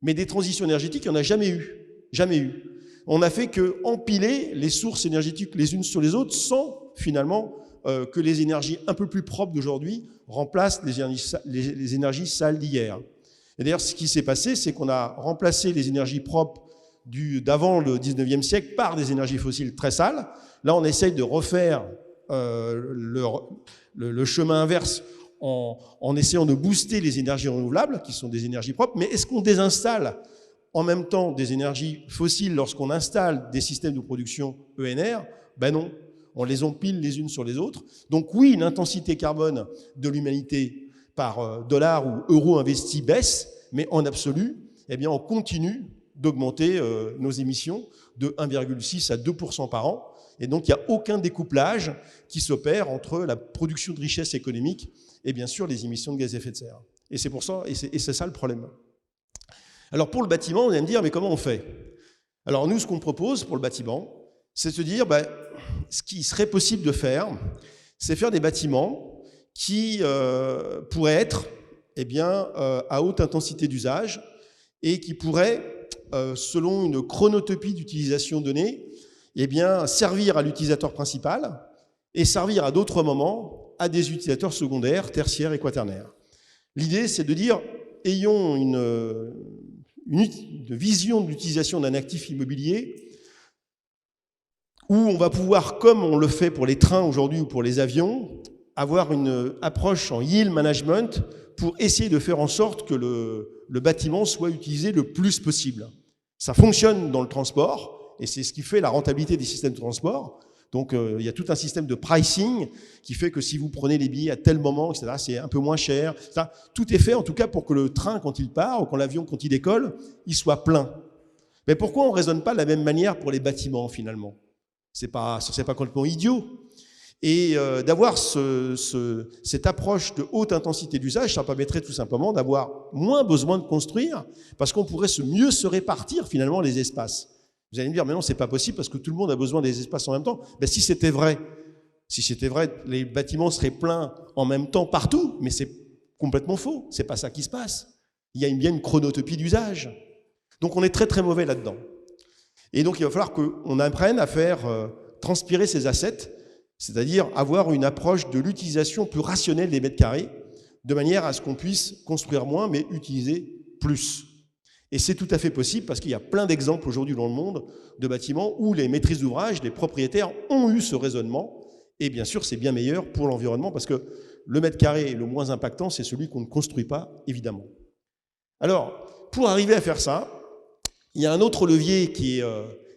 Speaker 2: mais des transitions énergétiques, il n'y en a jamais eu. Jamais eu. On n'a fait qu'empiler les sources énergétiques les unes sur les autres sans, finalement, que les énergies un peu plus propres d'aujourd'hui remplacent les énergies sales d'hier. Et d'ailleurs, ce qui s'est passé, c'est qu'on a remplacé les énergies propres d'avant le 19e siècle par des énergies fossiles très sales. Là, on essaye de refaire le chemin inverse en essayant de booster les énergies renouvelables, qui sont des énergies propres. Mais est-ce qu'on désinstalle en même temps des énergies fossiles lorsqu'on installe des systèmes de production ENR? Ben non, on les empile les unes sur les autres. Donc oui, l'intensité carbone de l'humanité par dollar ou euro investi baisse, mais en absolu, eh bien, on continue d'augmenter nos émissions de 1,6 à 2% par an. Et donc, il n'y a aucun découplage qui s'opère entre la production de richesse économique et bien sûr les émissions de gaz à effet de serre. Et c'est pour ça, et c'est ça le problème. Alors, pour le bâtiment, on vient me dire, mais comment on fait? Alors, nous, ce qu'on propose pour le bâtiment, c'est de se dire, ce qui serait possible de faire, c'est faire des bâtiments qui pourraient être à haute intensité d'usage et qui pourraient selon une chronotopie d'utilisation donnée, servir à l'utilisateur principal et servir à d'autres moments à des utilisateurs secondaires, tertiaires et quaternaires. L'idée, c'est de dire, ayons une vision de l'utilisation d'un actif immobilier où on va pouvoir, comme on le fait pour les trains aujourd'hui ou pour les avions, avoir une approche en yield management pour essayer de faire en sorte que le bâtiment soit utilisé le plus possible. Ça fonctionne dans le transport, et c'est ce qui fait la rentabilité des systèmes de transport. Donc, il y a tout un système de pricing qui fait que si vous prenez les billets à tel moment, etc., c'est un peu moins cher. Etc. Tout est fait, en tout cas, pour que le train, quand il part, ou quand l'avion, quand il décolle, il soit plein. Mais pourquoi on ne raisonne pas de la même manière pour les bâtiments, finalement? C'est pas complètement idiot. Et d'avoir cette approche de haute intensité d'usage, ça permettrait tout simplement d'avoir moins besoin de construire, parce qu'on pourrait mieux se répartir finalement les espaces. Vous allez me dire, mais non, c'est pas possible parce que tout le monde a besoin des espaces en même temps. Ben, si c'était vrai, les bâtiments seraient pleins en même temps partout, mais c'est complètement faux. C'est pas ça qui se passe. il y a bien une chronotopie d'usage. Donc on est très très mauvais là-dedans. Et donc il va falloir qu'on apprenne à faire transpirer ces assets, c'est-à-dire avoir une approche de l'utilisation plus rationnelle des mètres carrés, de manière à ce qu'on puisse construire moins, mais utiliser plus. Et c'est tout à fait possible parce qu'il y a plein d'exemples aujourd'hui dans le monde de bâtiments où les maîtrises d'ouvrage, les propriétaires ont eu ce raisonnement. Et bien sûr, c'est bien meilleur pour l'environnement parce que le mètre carré le moins impactant, c'est celui qu'on ne construit pas, évidemment. Alors, pour arriver à faire ça, il y a un autre levier qui est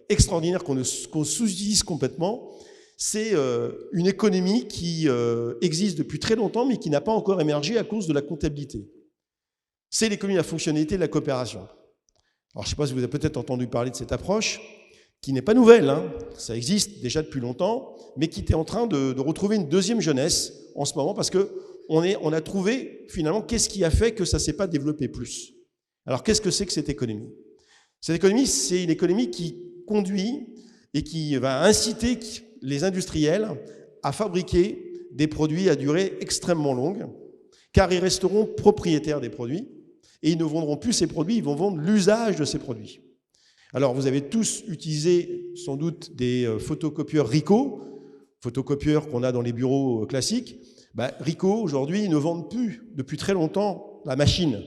Speaker 2: extraordinaire, qu'on sous-utilise complètement. C'est une économie qui existe depuis très longtemps, mais qui n'a pas encore émergé à cause de la comptabilité. C'est l'économie de la fonctionnalité de la coopération. Alors, je ne sais pas si vous avez peut-être entendu parler de cette approche, qui n'est pas nouvelle, hein. Ça existe déjà depuis longtemps, mais qui était en train de retrouver une deuxième jeunesse en ce moment, parce qu'on a trouvé, finalement, qu'est-ce qui a fait que ça ne s'est pas développé plus. Alors, qu'est-ce que c'est que cette économie? Cette économie, c'est une économie qui conduit et qui va inciter les industriels à fabriquer des produits à durée extrêmement longue, car ils resteront propriétaires des produits, et ils ne vendront plus ces produits, ils vont vendre l'usage de ces produits. Alors, vous avez tous utilisé sans doute des photocopieurs Ricoh, photocopieurs qu'on a dans les bureaux classiques. Ricoh, aujourd'hui, ils ne vendent plus depuis très longtemps la machine.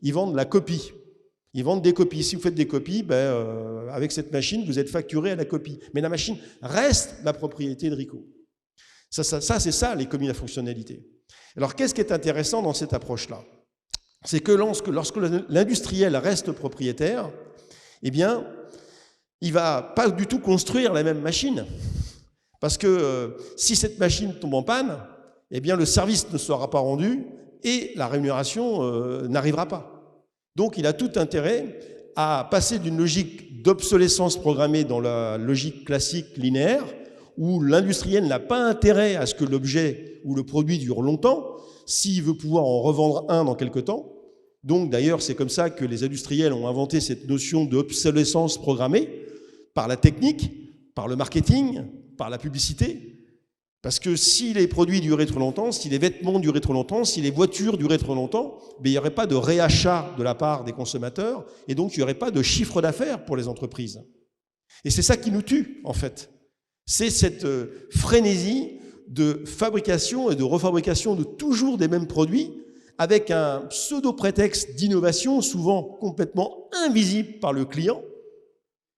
Speaker 2: Ils vendent la copie. Ils vendent des copies. Si vous faites des copies, avec cette machine, vous êtes facturé à la copie. Mais la machine reste la propriété de Ricoh. Ça c'est ça, l'économie de la fonctionnalité. Alors, qu'est-ce qui est intéressant dans cette approche-là? C'est que lorsque l'industriel reste propriétaire, eh bien, il ne va pas du tout construire la même machine. Parce que si cette machine tombe en panne, eh bien, le service ne sera pas rendu et la rémunération n'arrivera pas. Donc, il a tout intérêt à passer d'une logique d'obsolescence programmée dans la logique classique linéaire, où l'industriel n'a pas intérêt à ce que l'objet ou le produit dure longtemps, s'il veut pouvoir en revendre un dans quelque temps. Donc d'ailleurs, c'est comme ça que les industriels ont inventé cette notion d'obsolescence programmée, par la technique, par le marketing, par la publicité. Parce que si les produits duraient trop longtemps, si les vêtements duraient trop longtemps, si les voitures duraient trop longtemps, il n'y aurait pas de réachat de la part des consommateurs, et donc il n'y aurait pas de chiffre d'affaires pour les entreprises. Et c'est ça qui nous tue, en fait. C'est cette frénésie de fabrication et de refabrication de toujours des mêmes produits, avec un pseudo-prétexte d'innovation, souvent complètement invisible par le client,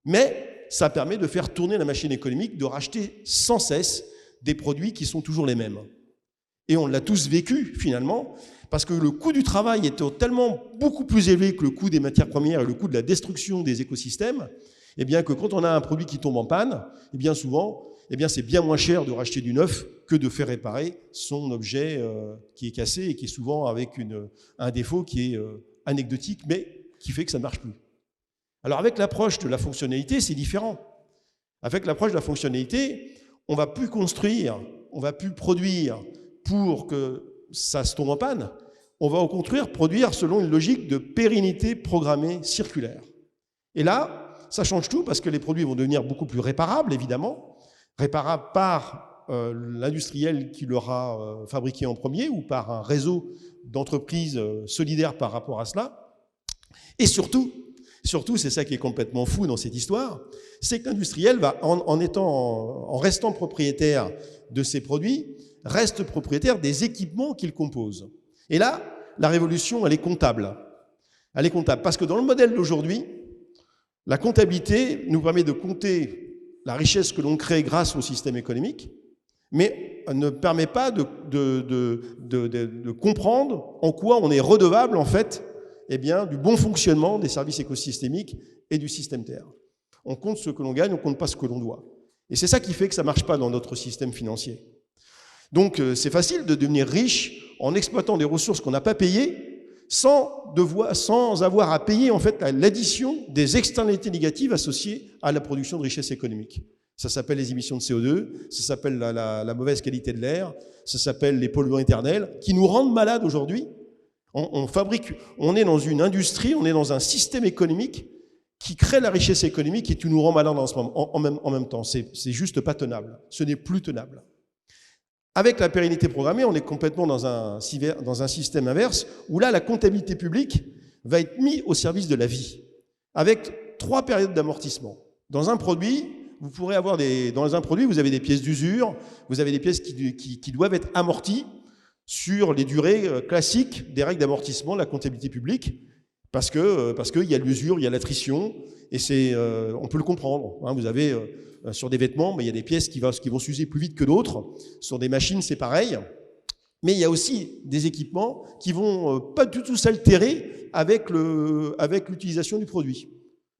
Speaker 2: mais ça permet de faire tourner la machine économique, de racheter sans cesse des produits qui sont toujours les mêmes. Et on l'a tous vécu, finalement, parce que le coût du travail étant tellement beaucoup plus élevé que le coût des matières premières et le coût de la destruction des écosystèmes, eh bien que quand on a un produit qui tombe en panne, eh bien souvent, eh bien c'est bien moins cher de racheter du neuf que de faire réparer son objet qui est cassé et qui est souvent avec un défaut qui est anecdotique, mais qui fait que ça ne marche plus. Alors avec l'approche de la fonctionnalité, c'est différent. Avec l'approche de la fonctionnalité, on ne va plus construire, on ne va plus produire pour que ça se tombe en panne. On va au contraire produire selon une logique de pérennité programmée circulaire. Et là, ça change tout parce que les produits vont devenir beaucoup plus réparables, évidemment, réparables par l'industriel qui l'aura fabriqué en premier ou par un réseau d'entreprises solidaires par rapport à cela. Et surtout, c'est ça qui est complètement fou dans cette histoire, c'est que l'industriel va, en restant propriétaire de ses produits, reste propriétaire des équipements qu'il compose. Et là, la révolution, elle est comptable. Elle est comptable parce que dans le modèle d'aujourd'hui, la comptabilité nous permet de compter la richesse que l'on crée grâce au système économique, mais ne permet pas de comprendre en quoi on est redevable, en fait, eh bien, du bon fonctionnement des services écosystémiques et du système Terre. On compte ce que l'on gagne, on ne compte pas ce que l'on doit. Et c'est ça qui fait que ça ne marche pas dans notre système financier. Donc, c'est facile de devenir riche en exploitant des ressources qu'on n'a pas payées, sans avoir à payer en fait l'addition des externalités négatives associées à la production de richesses économiques. Ça s'appelle les émissions de CO2, ça s'appelle la mauvaise qualité de l'air, ça s'appelle les polluants éternels, qui nous rendent malades aujourd'hui. On est dans une industrie, on est dans un système économique qui crée la richesse économique et qui nous rend malades en même temps. C'est juste pas tenable. Ce n'est plus tenable. Avec la pérennité programmée, on est complètement dans un système inverse, où là, la comptabilité publique va être mis au service de la vie, avec 3 périodes d'amortissement. Dans un produit, vous pourrez avoir dans un produit, vous avez des pièces d'usure, vous avez des pièces qui doivent être amorties sur les durées classiques des règles d'amortissement de la comptabilité publique, parce qu'il y a l'usure, il y a l'attrition, et on peut le comprendre. Hein, vous avez sur des vêtements, mais il y a des pièces qui vont s'user plus vite que d'autres. Sur des machines, c'est pareil. Mais il y a aussi des équipements qui vont pas du tout s'altérer avec l'utilisation du produit.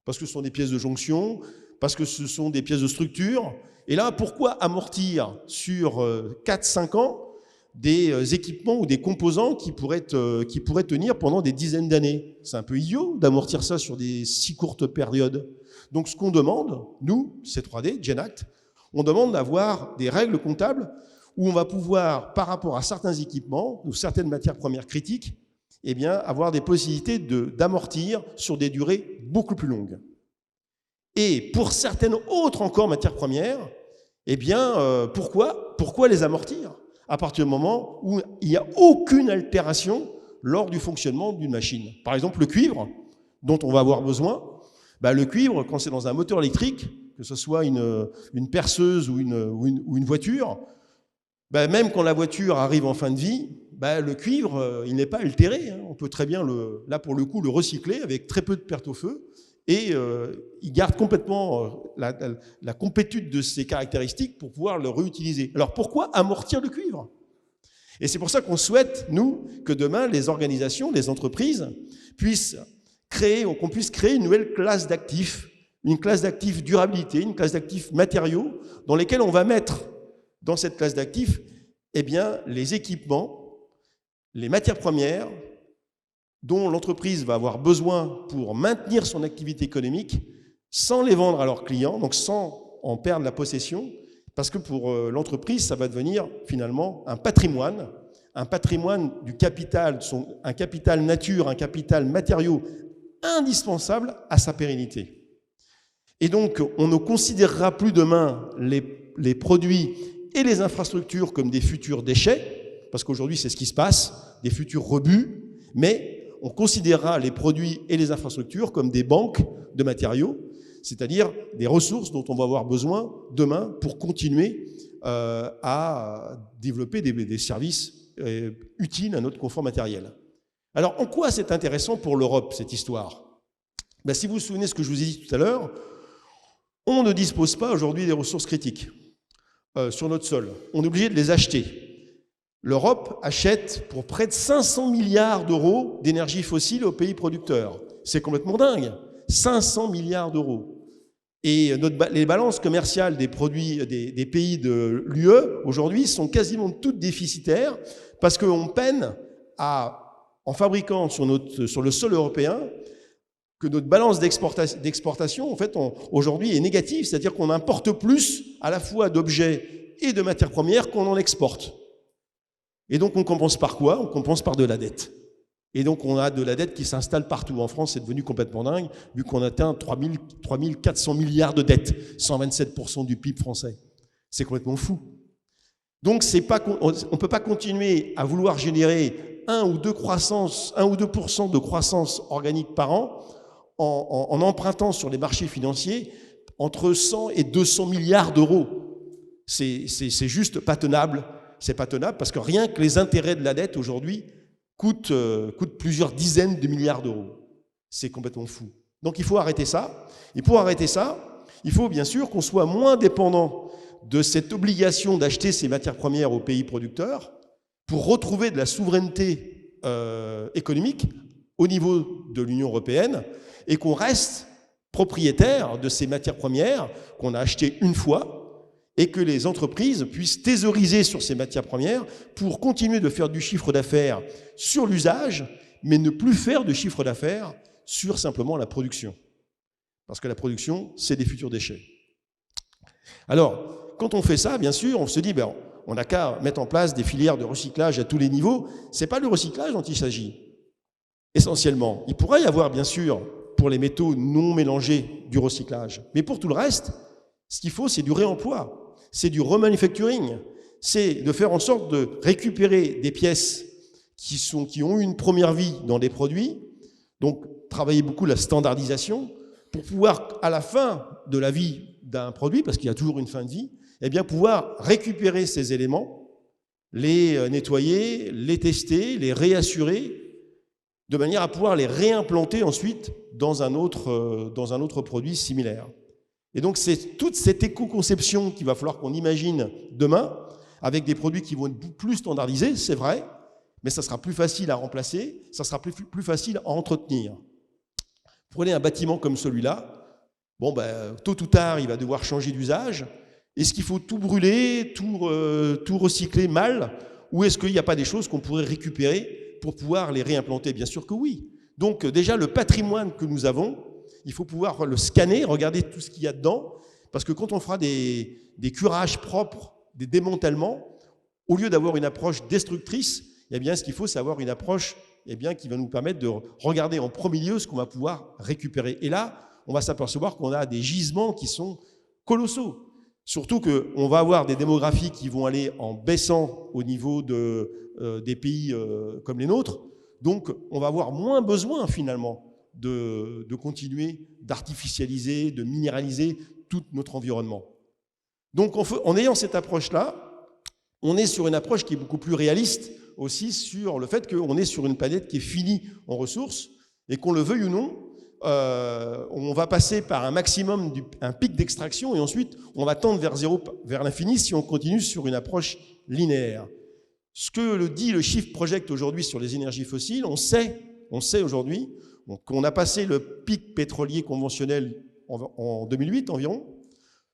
Speaker 2: Parce que ce sont des pièces de jonction, parce que ce sont des pièces de structure. Et là, pourquoi amortir sur 4-5 ans des équipements ou des composants qui pourraient tenir pendant des dizaines d'années? C'est un peu idiot d'amortir ça sur des si courtes périodes. Donc ce qu'on demande, nous, C3D, Genact, on demande d'avoir des règles comptables où on va pouvoir, par rapport à certains équipements ou certaines matières premières critiques, eh bien, avoir des possibilités d'amortir sur des durées beaucoup plus longues. Et pour certaines autres encore matières premières, eh bien, pourquoi les amortir à partir du moment où il n'y a aucune altération lors du fonctionnement d'une machine? Par exemple, le cuivre, dont on va avoir besoin, le cuivre, quand c'est dans un moteur électrique, que ce soit une perceuse ou une voiture, même quand la voiture arrive en fin de vie, le cuivre, il n'est pas altéré. Hein. On peut très bien, là pour le coup, le recycler avec très peu de perte au feu, et il garde complètement la complétude de ses caractéristiques pour pouvoir le réutiliser. Alors pourquoi amortir le cuivre? Et c'est pour ça qu'on souhaite, nous, que demain, les organisations, les entreprises puissent qu'on puisse créer une nouvelle classe d'actifs, une classe d'actifs durabilité, une classe d'actifs matériaux, dans lesquels on va mettre dans cette classe d'actifs, eh bien, les équipements, les matières premières dont l'entreprise va avoir besoin pour maintenir son activité économique sans les vendre à leurs clients, donc sans en perdre la possession, parce que pour l'entreprise, ça va devenir finalement un patrimoine du capital, un capital nature, un capital matériaux indispensable à sa pérennité. Et donc, on ne considérera plus demain les produits et les infrastructures comme des futurs déchets, parce qu'aujourd'hui, c'est ce qui se passe, des futurs rebuts, mais on considérera les produits et les infrastructures comme des banques de matériaux, c'est-à-dire des ressources dont on va avoir besoin demain pour continuer à développer des services utiles à notre confort matériel. Alors, en quoi c'est intéressant pour l'Europe, cette histoire? Si vous vous souvenez de ce que je vous ai dit tout à l'heure, on ne dispose pas aujourd'hui des ressources critiques sur notre sol. On est obligé de les acheter. L'Europe achète pour près de 500 milliards d'euros d'énergie fossile aux pays producteurs. C'est complètement dingue. 500 milliards d'euros. Et les balances commerciales des produits des pays de l'UE, aujourd'hui, sont quasiment toutes déficitaires parce qu'on peine en fabriquant sur le sol européen, que notre balance d'exportation, en fait, aujourd'hui est négative, c'est-à-dire qu'on importe plus à la fois d'objets et de matières premières qu'on en exporte. Et donc, on compense par quoi? On compense par de la dette. Et donc, on a de la dette qui s'installe partout. En France, c'est devenu complètement dingue, vu qu'on atteint 3 400 milliards de dettes, 127% du PIB français. C'est complètement fou. Donc, on ne peut pas continuer à vouloir générer 1 ou 2% de croissance organique par an en empruntant sur les marchés financiers entre 100 et 200 milliards d'euros. C'est juste pas tenable. C'est pas tenable parce que rien que les intérêts de la dette aujourd'hui coûtent plusieurs dizaines de milliards d'euros. C'est complètement fou. Donc il faut arrêter ça. Et pour arrêter ça, il faut bien sûr qu'on soit moins dépendant de cette obligation d'acheter ces matières premières aux pays producteurs pour retrouver de la souveraineté économique au niveau de l'Union européenne et qu'on reste propriétaire de ces matières premières qu'on a achetées une fois et que les entreprises puissent thésauriser sur ces matières premières pour continuer de faire du chiffre d'affaires sur l'usage, mais ne plus faire de chiffre d'affaires sur simplement la production. Parce que la production, c'est des futurs déchets. Alors, quand on fait ça, bien sûr, on se dit, on n'a qu'à mettre en place des filières de recyclage à tous les niveaux. Ce n'est pas le recyclage dont il s'agit, essentiellement. Il pourrait y avoir, bien sûr, pour les métaux non mélangés, du recyclage. Mais pour tout le reste, ce qu'il faut, c'est du réemploi, c'est du remanufacturing, c'est de faire en sorte de récupérer des pièces qui ont eu une première vie dans des produits, Donc, travailler beaucoup la standardisation pour pouvoir, à la fin de la vie d'un produit, parce qu'il y a toujours une fin de vie, eh bien, pouvoir récupérer ces éléments, les nettoyer, les tester, les réassurer, de manière à pouvoir les réimplanter ensuite dans un autre produit similaire. Et donc, c'est toute cette éco-conception qu'il va falloir qu'on imagine demain, avec des produits qui vont être plus standardisés, c'est vrai, mais ça sera plus facile à remplacer, ça sera plus facile à entretenir. Prenez un bâtiment comme celui-là, bon, tôt ou tard, il va devoir changer d'usage. Est-ce qu'il faut tout brûler, tout recycler mal, ou est-ce qu'il n'y a pas des choses qu'on pourrait récupérer pour pouvoir les réimplanter? Bien sûr que oui. Donc déjà, le patrimoine que nous avons, il faut pouvoir le scanner, regarder tout ce qu'il y a dedans, parce que quand on fera des curages propres, des démantèlements, au lieu d'avoir une approche destructrice, eh bien, ce qu'il faut, c'est avoir une approche qui va nous permettre de regarder en premier lieu ce qu'on va pouvoir récupérer. Et là, on va s'apercevoir qu'on a des gisements qui sont colossaux. Surtout qu'on va avoir des démographies qui vont aller en baissant au niveau des pays comme les nôtres. Donc, on va avoir moins besoin, finalement, de continuer d'artificialiser, de minéraliser tout notre environnement. Donc, en ayant cette approche-là, on est sur une approche qui est beaucoup plus réaliste aussi sur le fait qu'on est sur une planète qui est finie en ressources et qu'on le veuille ou non, on va passer par un maximum, un pic d'extraction et ensuite on va tendre vers zéro, vers l'infini si on continue sur une approche linéaire. Ce que le dit le Shift Project aujourd'hui sur les énergies fossiles, on sait aujourd'hui qu'on a passé le pic pétrolier conventionnel en 2008 environ,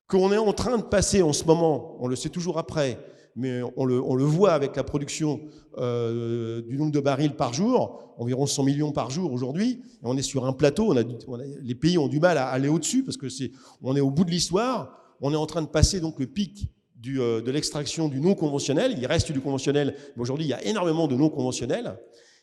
Speaker 2: qu'on est en train de passer en ce moment, on le sait toujours après, mais on le voit avec la production du nombre de barils par jour, environ 100 millions par jour aujourd'hui, et on est sur un plateau, les pays ont du mal à aller au-dessus, parce on est au bout de l'histoire, on est en train de passer donc le pic de l'extraction du non conventionnel, il reste du conventionnel, mais aujourd'hui il y a énormément de non conventionnels,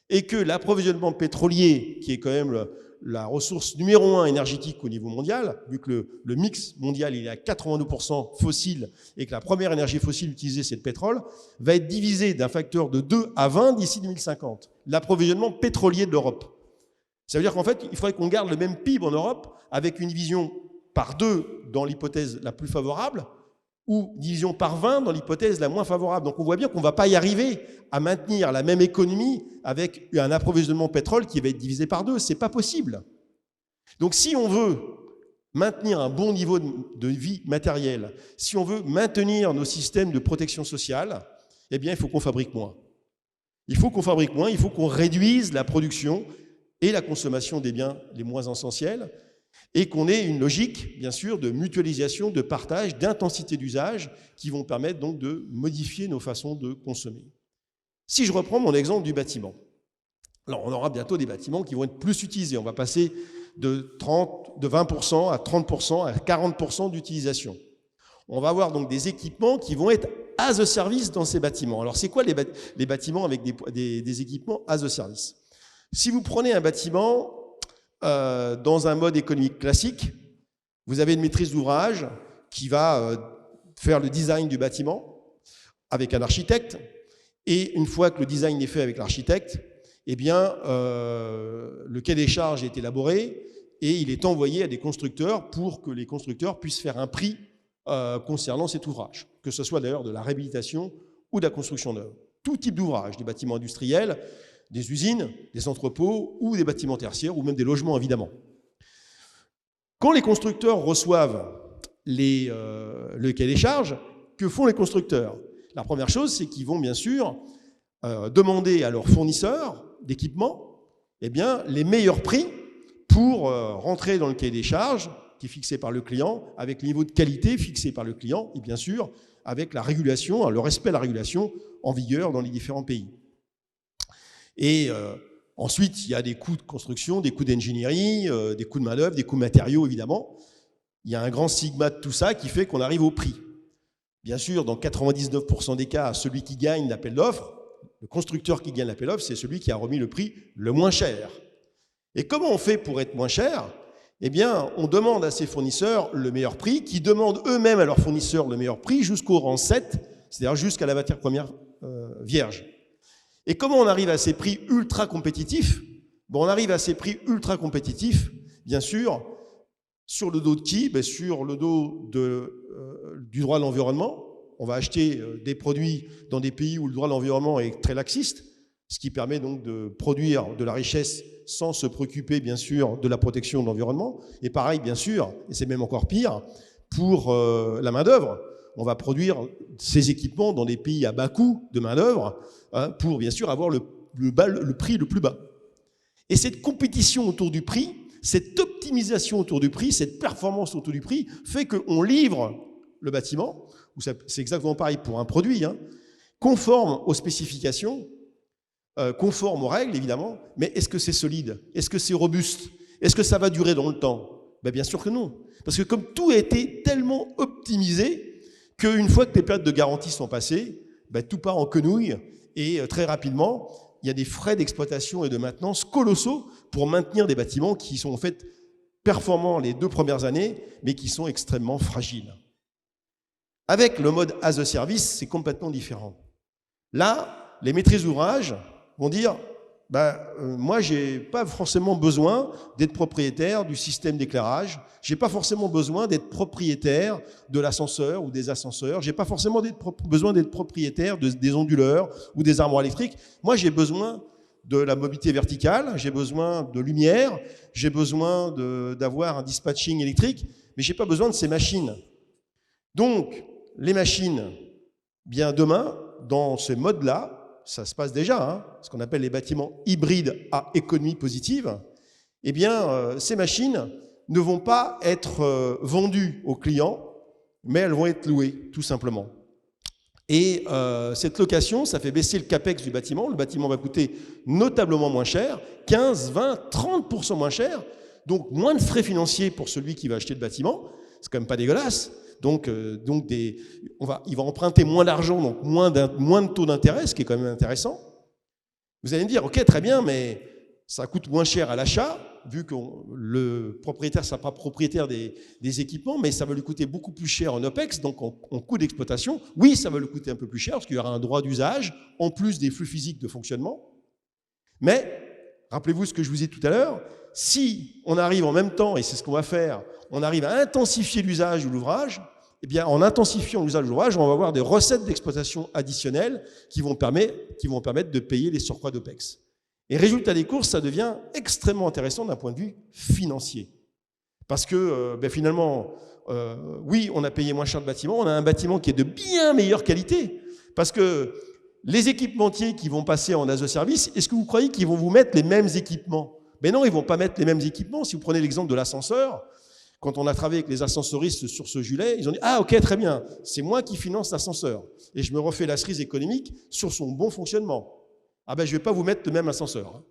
Speaker 2: et que l'approvisionnement pétrolier, qui est quand même la ressource numéro 1 énergétique au niveau mondial, vu que le mix mondial il est à 82% fossile et que la première énergie fossile utilisée c'est le pétrole, va être divisé d'un facteur de 2 à 20 d'ici 2050. L'approvisionnement pétrolier de l'Europe. Ça veut dire qu'en fait, il faudrait qu'on garde le même PIB en Europe avec une division par 2 dans l'hypothèse la plus favorable ou division par 20 dans l'hypothèse la moins favorable. Donc on voit bien qu'on ne va pas y arriver à maintenir la même économie avec un approvisionnement pétrole qui va être divisé par 2. Ce n'est pas possible. Donc si on veut maintenir un bon niveau de vie matérielle, si on veut maintenir nos systèmes de protection sociale, eh bien il faut qu'on fabrique moins. Il faut qu'on fabrique moins, il faut qu'on réduise la production et la consommation des biens les moins essentiels, et qu'on ait une logique, bien sûr, de mutualisation, de partage, d'intensité d'usage qui vont permettre donc de modifier nos façons de consommer. Si je reprends mon exemple du bâtiment, alors on aura bientôt des bâtiments qui vont être plus utilisés. On va passer de 20% à 30% à 40% d'utilisation. On va avoir donc des équipements qui vont être as a service dans ces bâtiments. Alors c'est quoi les bâtiments avec des équipements as a service? Si vous prenez un bâtiment dans un mode économique classique, vous avez une maîtrise d'ouvrage qui va faire le design du bâtiment avec un architecte, et une fois que le design est fait avec l'architecte, eh bien, le cahier des charges est élaboré et il est envoyé à des constructeurs pour que les constructeurs puissent faire un prix concernant cet ouvrage, que ce soit d'ailleurs de la réhabilitation ou de la construction neuve. Tout type d'ouvrage, des bâtiments industriels, des usines, des entrepôts ou des bâtiments tertiaires ou même des logements évidemment. Quand les constructeurs reçoivent le cahier des charges, que font les constructeurs? La première chose, c'est qu'ils vont bien sûr demander à leurs fournisseurs d'équipements les meilleurs prix pour rentrer dans le cahier des charges qui est fixé par le client, avec le niveau de qualité fixé par le client et bien sûr avec la régulation, le respect de la régulation en vigueur dans les différents pays. Et ensuite, il y a des coûts de construction, des coûts d'ingénierie, des coûts de main-d'œuvre, des coûts matériaux, évidemment. Il y a un grand sigma de tout ça qui fait qu'on arrive au prix. Bien sûr, dans 99% des cas, celui qui gagne l'appel d'offres, le constructeur qui gagne l'appel d'offres, c'est celui qui a remis le prix le moins cher. Et comment on fait pour être moins cher? Eh bien, on demande à ses fournisseurs le meilleur prix, qui demandent eux-mêmes à leurs fournisseurs le meilleur prix jusqu'au rang 7, c'est-à-dire jusqu'à la matière première vierge. Et comment on arrive à ces prix ultra compétitifs? Bon, on arrive à ces prix ultra compétitifs, bien sûr, sur le dos de qui? Sur le dos du droit de l'environnement. On va acheter des produits dans des pays où le droit de l'environnement est très laxiste, ce qui permet donc de produire de la richesse sans se préoccuper, bien sûr, de la protection de l'environnement. Et pareil, bien sûr, et c'est même encore pire, pour la main-d'œuvre. On va produire ces équipements dans des pays à bas coût de main-d'œuvre pour, bien sûr, avoir le prix le plus bas. Et cette compétition autour du prix, cette optimisation autour du prix, cette performance autour du prix, fait qu'on livre le bâtiment, c'est exactement pareil pour un produit, conforme aux spécifications, conforme aux règles, évidemment, mais est-ce que c'est solide? Est-ce que c'est robuste? Est-ce que ça va durer dans le temps? Bien sûr que non. Parce que comme tout a été tellement optimisé qu'une fois que les périodes de garantie sont passées, tout part en quenouille et très rapidement, il y a des frais d'exploitation et de maintenance colossaux pour maintenir des bâtiments qui sont en fait performants les 2 premières années, mais qui sont extrêmement fragiles. Avec le mode as a service, c'est complètement différent. Là, les maîtrises d'ouvrage vont dire moi, je n'ai pas forcément besoin d'être propriétaire du système d'éclairage, je n'ai pas forcément besoin d'être propriétaire de l'ascenseur ou des ascenseurs, je n'ai pas forcément besoin d'être propriétaire des onduleurs ou des armoires électriques. Moi, j'ai besoin de la mobilité verticale, j'ai besoin de lumière, j'ai besoin d'avoir un dispatching électrique, mais je n'ai pas besoin de ces machines. Donc, les machines, bien demain, dans ce mode-là, ça se passe déjà, ce qu'on appelle les bâtiments hybrides à économie positive, ces machines ne vont pas être vendues aux clients, mais elles vont être louées, tout simplement. Et cette location, ça fait baisser le capex du bâtiment. Le bâtiment va coûter notablement moins cher, 15, 20, 30% moins cher, donc moins de frais financiers pour celui qui va acheter le bâtiment. C'est quand même pas dégueulasse. Donc il va emprunter moins d'argent, donc moins de taux d'intérêt, ce qui est quand même intéressant. Vous allez me dire, ok, très bien, mais ça coûte moins cher à l'achat, vu que le propriétaire ne sera pas propriétaire des équipements, mais ça va lui coûter beaucoup plus cher en OPEX, donc en coût d'exploitation. Oui, ça va lui coûter un peu plus cher, parce qu'il y aura un droit d'usage, en plus des flux physiques de fonctionnement. Mais, rappelez-vous ce que je vous ai dit tout à l'heure, si on arrive en même temps, et c'est ce qu'on va faire, on arrive à intensifier l'usage de l'ouvrage, en intensifiant l'usage de l'ouvrage, on va avoir des recettes d'exploitation additionnelles qui vont permettre de payer les surcroîts d'OPEX. Et résultat des courses, ça devient extrêmement intéressant d'un point de vue financier. Parce que finalement, oui, on a payé moins cher le bâtiment, on a un bâtiment qui est de bien meilleure qualité. Parce que les équipementiers qui vont passer en as a service, est-ce que vous croyez qu'ils vont vous mettre les mêmes équipements? Non, ils ne vont pas mettre les mêmes équipements. Si vous prenez l'exemple de l'ascenseur, quand on a travaillé avec les ascensoristes sur ce gilet, ils ont dit « Ah, ok, très bien, c'est moi qui finance l'ascenseur. Et je me refais la cerise économique sur son bon fonctionnement. Ah je ne vais pas vous mettre le même ascenseur.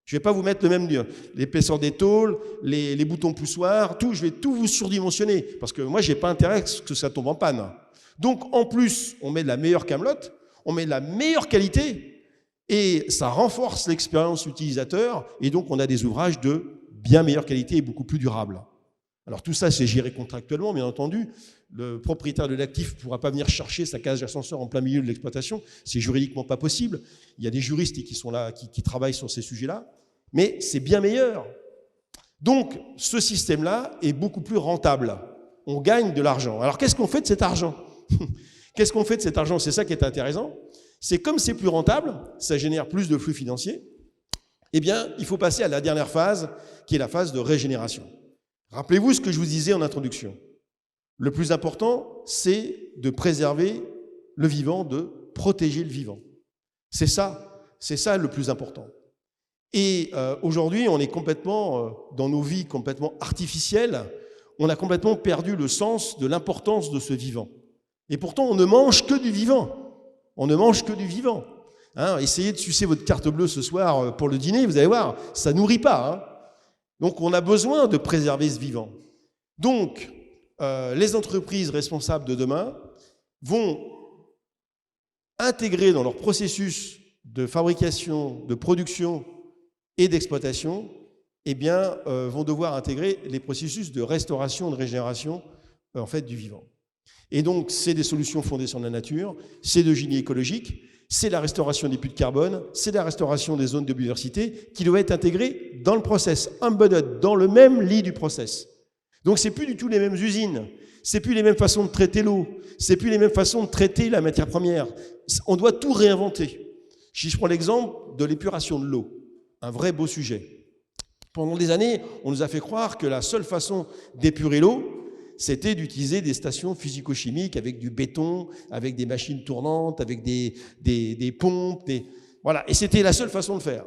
Speaker 2: Je ne vais pas vous mettre le même l'épaisseur des tôles, les boutons poussoirs, tout. Je vais tout vous surdimensionner parce que moi, je n'ai pas intérêt à ce que ça tombe en panne. Donc, en plus, on met de la meilleure camelote, on met de la meilleure qualité et ça renforce l'expérience utilisateur et donc on a des ouvrages de bien meilleure qualité et beaucoup plus durables. Alors tout ça, c'est géré contractuellement, bien entendu. Le propriétaire de l'actif ne pourra pas venir chercher sa cage d'ascenseur en plein milieu de l'exploitation. C'est juridiquement pas possible. Il y a des juristes qui sont là, qui travaillent sur ces sujets-là. Mais c'est bien meilleur. Donc, ce système-là est beaucoup plus rentable. On gagne de l'argent. Alors, qu'est-ce qu'on fait de cet argent? Qu'est-ce qu'on fait de cet argent? C'est ça qui est intéressant. C'est comme c'est plus rentable, ça génère plus de flux financiers, il faut passer à la dernière phase, qui est la phase de régénération. Rappelez-vous ce que je vous disais en introduction. Le plus important, c'est de préserver le vivant, de protéger le vivant. C'est ça le plus important. Et aujourd'hui, on est complètement, dans nos vies complètement artificielles, on a complètement perdu le sens de l'importance de ce vivant. Et pourtant, on ne mange que du vivant. On ne mange que du vivant. Essayez de sucer votre carte bleue ce soir pour le dîner, vous allez voir, ça ne nourrit pas. Donc, on a besoin de préserver ce vivant. Donc, les entreprises responsables de demain vont intégrer dans leur processus de fabrication, de production et d'exploitation, vont devoir intégrer les processus de restauration et de régénération du vivant. Et donc, c'est des solutions fondées sur la nature, c'est de génie écologique, c'est la restauration des puits de carbone, c'est la restauration des zones de biodiversité qui doit être intégrée dans le process, embedded, dans le même lit du process. Donc c'est plus du tout les mêmes usines, c'est plus les mêmes façons de traiter l'eau, c'est plus les mêmes façons de traiter la matière première. On doit tout réinventer. Si je prends l'exemple de l'épuration de l'eau, un vrai beau sujet. Pendant des années, on nous a fait croire que la seule façon d'épurer l'eau, c'était d'utiliser des stations physico-chimiques avec du béton, avec des machines tournantes, avec des pompes, voilà. Et c'était la seule façon de faire.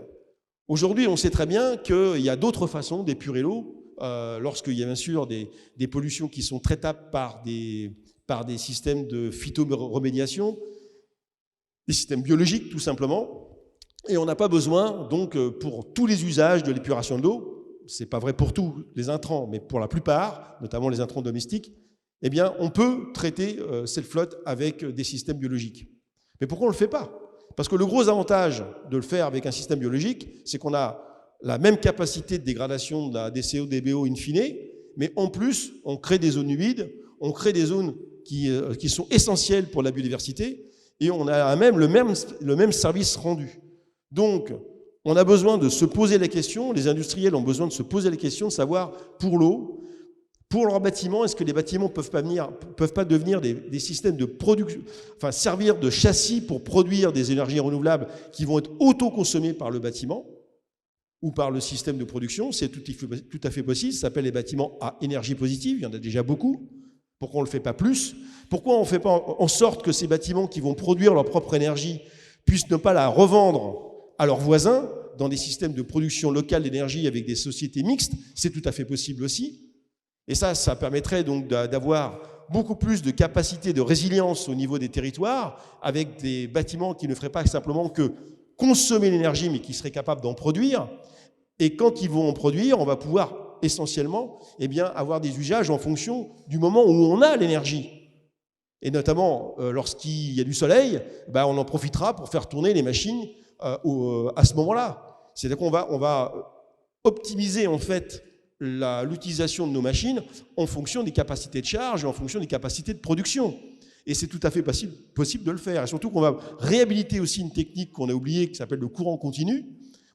Speaker 2: Aujourd'hui, on sait très bien qu'il y a d'autres façons d'épurer l'eau, lorsqu'il y a bien sûr des pollutions qui sont traitables par des systèmes de phytoremédiation, des systèmes biologiques tout simplement. Et on n'a pas besoin, donc, pour tous les usages de l'épuration de l'eau, c'est pas vrai pour tous les intrants, mais pour la plupart, notamment les intrants domestiques, eh bien, on peut traiter cette flotte avec des systèmes biologiques. Mais pourquoi on ne le fait pas? Parce que le gros avantage de le faire avec un système biologique, c'est qu'on a la même capacité de dégradation de la DCO, DBO in fine, mais en plus, on crée des zones humides, on crée des zones qui sont essentielles pour la biodiversité, et on a même le même service rendu. Donc, on a besoin de se poser la question, les industriels ont besoin de se poser la question de savoir, pour l'eau, pour leurs bâtiments, est-ce que les bâtiments peuvent pas devenir des systèmes de production, enfin servir de châssis pour produire des énergies renouvelables qui vont être autoconsommées par le bâtiment ou par le système de production? C'est tout à fait possible, ça s'appelle les bâtiments à énergie positive, il y en a déjà beaucoup. Pourquoi on ne le fait pas plus? Pourquoi on ne fait pas en sorte que ces bâtiments qui vont produire leur propre énergie puissent ne pas la revendre à leurs voisins dans des systèmes de production locale d'énergie avec des sociétés mixtes? C'est tout à fait possible aussi. Et ça permettrait donc d'avoir beaucoup plus de capacité de résilience au niveau des territoires avec des bâtiments qui ne feraient pas simplement que consommer l'énergie mais qui seraient capables d'en produire. Et quand ils vont en produire, on va pouvoir essentiellement avoir des usages en fonction du moment où on a l'énergie. Et notamment, lorsqu'il y a du soleil, on en profitera pour faire tourner les machines à ce moment-là. C'est-à-dire qu'on va optimiser en fait l'utilisation de nos machines en fonction des capacités de charge et en fonction des capacités de production. Et c'est tout à fait possible de le faire. Et surtout qu'on va réhabiliter aussi une technique qu'on a oubliée qui s'appelle le courant continu.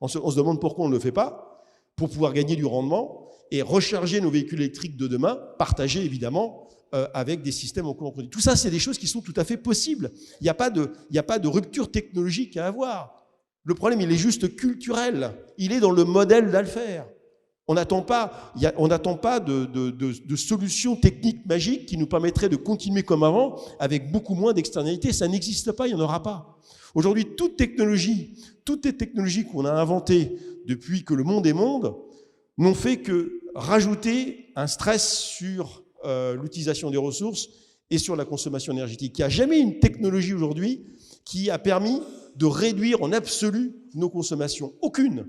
Speaker 2: On se demande pourquoi on ne le fait pas, pour pouvoir gagner du rendement et recharger nos véhicules électriques de demain, partagés évidemment avec des systèmes en courant continu. Tout ça, c'est des choses qui sont tout à fait possibles. Il n'y a pas de rupture technologique à avoir. Le problème, il est juste culturel. Il est dans le modèle d'à le faire. On n'attend pas de solutions techniques magiques qui nous permettraient de continuer comme avant avec beaucoup moins d'externalités. Ça n'existe pas, il n'y en aura pas. Aujourd'hui, toutes les technologies qu'on a inventées depuis que le monde est monde n'ont fait que rajouter un stress sur l'utilisation des ressources et sur la consommation énergétique. Il n'y a jamais une technologie aujourd'hui qui a permis de réduire en absolu nos consommations. Aucune.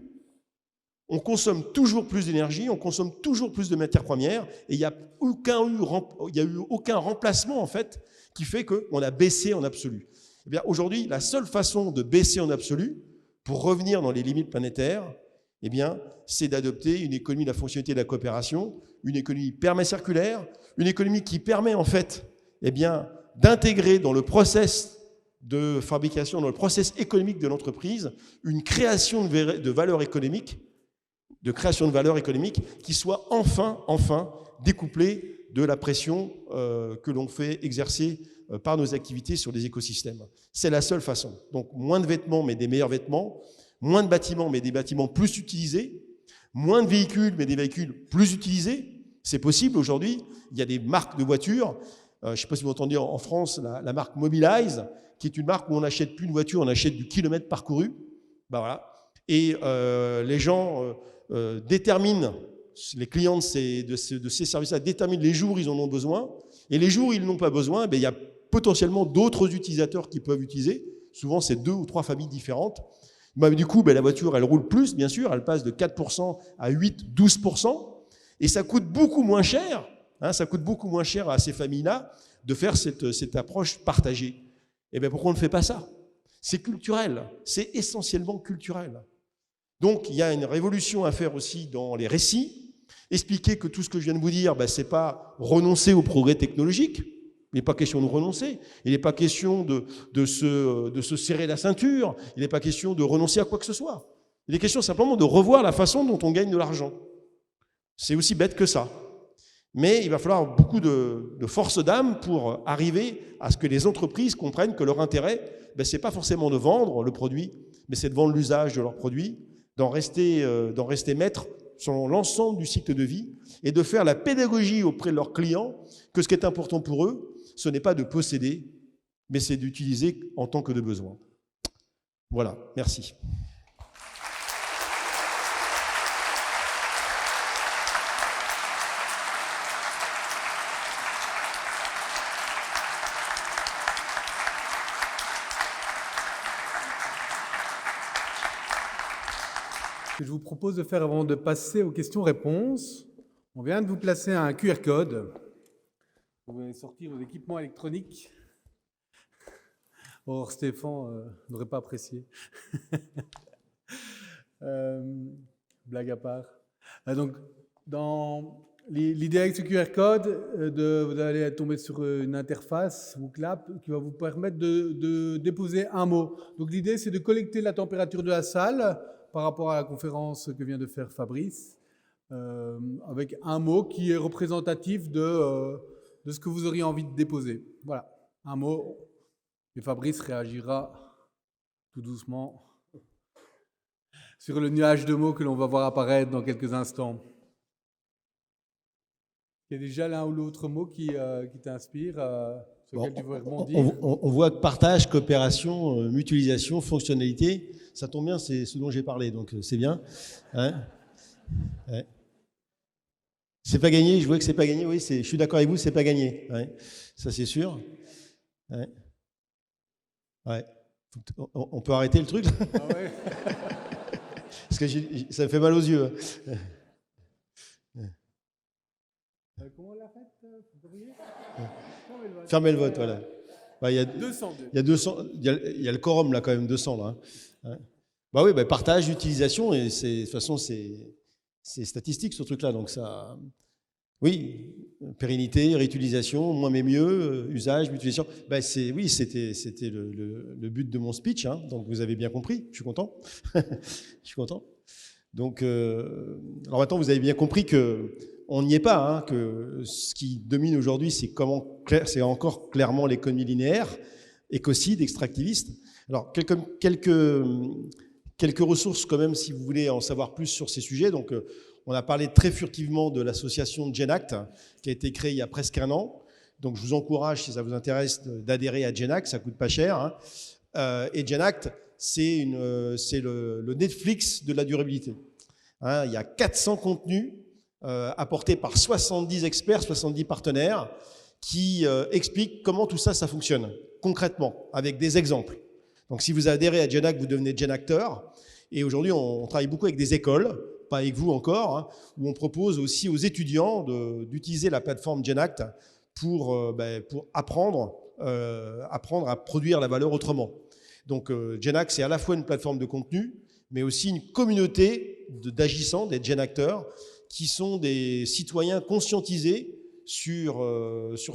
Speaker 2: On consomme toujours plus d'énergie, on consomme toujours plus de matières premières, et il n'y a eu aucun remplacement en fait qui fait qu'on a baissé en absolu. Eh bien, aujourd'hui, la seule façon de baisser en absolu, pour revenir dans les limites planétaires, eh bien, c'est d'adopter une économie de la fonctionnalité et de la coopération, une économie permacirculaire, une économie qui permet en fait d'intégrer dans le process de fabrication, dans le process économique de l'entreprise, une création de valeur économique, qui soit enfin découplée de la pression que l'on fait exercer par nos activités sur les écosystèmes. C'est la seule façon. Donc moins de vêtements, mais des meilleurs vêtements, moins de bâtiments, mais des bâtiments plus utilisés, moins de véhicules, mais des véhicules plus utilisés. C'est possible aujourd'hui. Il y a des marques de voitures. Je ne sais pas si vous entendez en France la marque Mobilize, qui est une marque où on n'achète plus une voiture, on achète du kilomètre parcouru. Voilà. Et les gens déterminent, les clients de ces services-là déterminent les jours où ils en ont besoin. Et les jours où ils n'en ont pas besoin, il y a potentiellement d'autres utilisateurs qui peuvent utiliser. Souvent, c'est 2 ou 3 familles différentes. Du coup, la voiture, elle roule plus, bien sûr. Elle passe de 4% à 8, 12%. Et ça coûte beaucoup moins cher. Ça coûte beaucoup moins cher à ces familles-là de faire cette approche partagée. Et bien, pourquoi on ne fait pas ça? C'est culturel. C'est essentiellement culturel. Donc, il y a une révolution à faire aussi dans les récits. Expliquer que tout ce que je viens de vous dire, ce n'est pas renoncer au progrès technologique. Il n'est pas question de renoncer, il n'est pas question de se serrer la ceinture, il n'est pas question de renoncer à quoi que ce soit. Il est question simplement de revoir la façon dont on gagne de l'argent. C'est aussi bête que ça. Mais il va falloir beaucoup de force d'âme pour arriver à ce que les entreprises comprennent que leur intérêt, ce n'est pas forcément de vendre le produit, mais c'est de vendre l'usage de leur produit, d'en rester maître sur l'ensemble du cycle de vie et de faire la pédagogie auprès de leurs clients que ce qui est important pour eux, ce n'est pas de posséder, mais c'est d'utiliser en tant que de besoin. Voilà, merci.
Speaker 1: Ce que je vous propose de faire avant de passer aux questions-réponses, on vient de vous placer un QR code. Vous pouvez sortir vos équipements électroniques. Or, Stéphane n'aurait pas apprécié. Blague à part. Donc, dans l'idée avec ce QR code, vous allez tomber sur une interface, WooClap, qui va vous permettre de déposer un mot. Donc, l'idée, c'est de collecter la température de la salle par rapport à la conférence que vient de faire Fabrice, avec un mot qui est représentatif de ce que vous auriez envie de déposer. Voilà, un mot, et Fabrice réagira tout doucement sur le nuage de mots que l'on va voir apparaître dans quelques instants. Il y a déjà l'un ou l'autre mot qui t'inspire, sur lequel tu veux rebondir.
Speaker 2: On voit que partage, coopération, mutualisation, fonctionnalité, ça tombe bien, c'est ce dont j'ai parlé, donc c'est bien. Hein, ouais. C'est pas gagné, je vois que c'est pas gagné, oui, je suis d'accord avec vous, c'est pas gagné. Ouais. Ça, c'est sûr. Ouais. Ouais. On peut arrêter le truc là.
Speaker 1: Ah ouais.
Speaker 2: Parce que ça me fait mal aux yeux.
Speaker 1: Comment on l'a fait,
Speaker 2: Fermez le vote, voilà. Bah, il y a
Speaker 1: 202.
Speaker 2: Il y a le quorum là quand même, 200 là. Hein. Bah oui, partage, utilisation, et de toute façon c'est statistique ce truc-là, donc ça. Oui, pérennité, réutilisation, moins mais mieux, usage, mutualisation. Oui, c'était le but de mon speech, hein, donc vous avez bien compris, je suis content. Je suis content. Donc, alors maintenant, vous avez bien compris qu'on n'y est pas, hein, que ce qui domine aujourd'hui, c'est encore clairement l'économie linéaire, écocide, extractiviste. Alors, quelques ressources quand même, si vous voulez en savoir plus sur ces sujets. Donc, on a parlé très furtivement de l'association GenAct, qui a été créée il y a presque un an. Donc, je vous encourage, si ça vous intéresse, d'adhérer à GenAct, ça coûte pas cher. Hein. Et GenAct, c'est le Netflix de la durabilité. Hein, il y a 400 contenus apportés par 70 experts, 70 partenaires, qui expliquent comment tout ça fonctionne, concrètement, avec des exemples. Donc, si vous adhérez à GenAct, vous devenez GenActeur. Et aujourd'hui, on travaille beaucoup avec des écoles, pas avec vous encore, hein, où on propose aussi aux étudiants d'utiliser la plateforme GenAct pour apprendre à produire la valeur autrement. Donc, GenAct, c'est à la fois une plateforme de contenu, mais aussi une communauté d'agissants, des GenActeurs, qui sont des citoyens conscientisés sur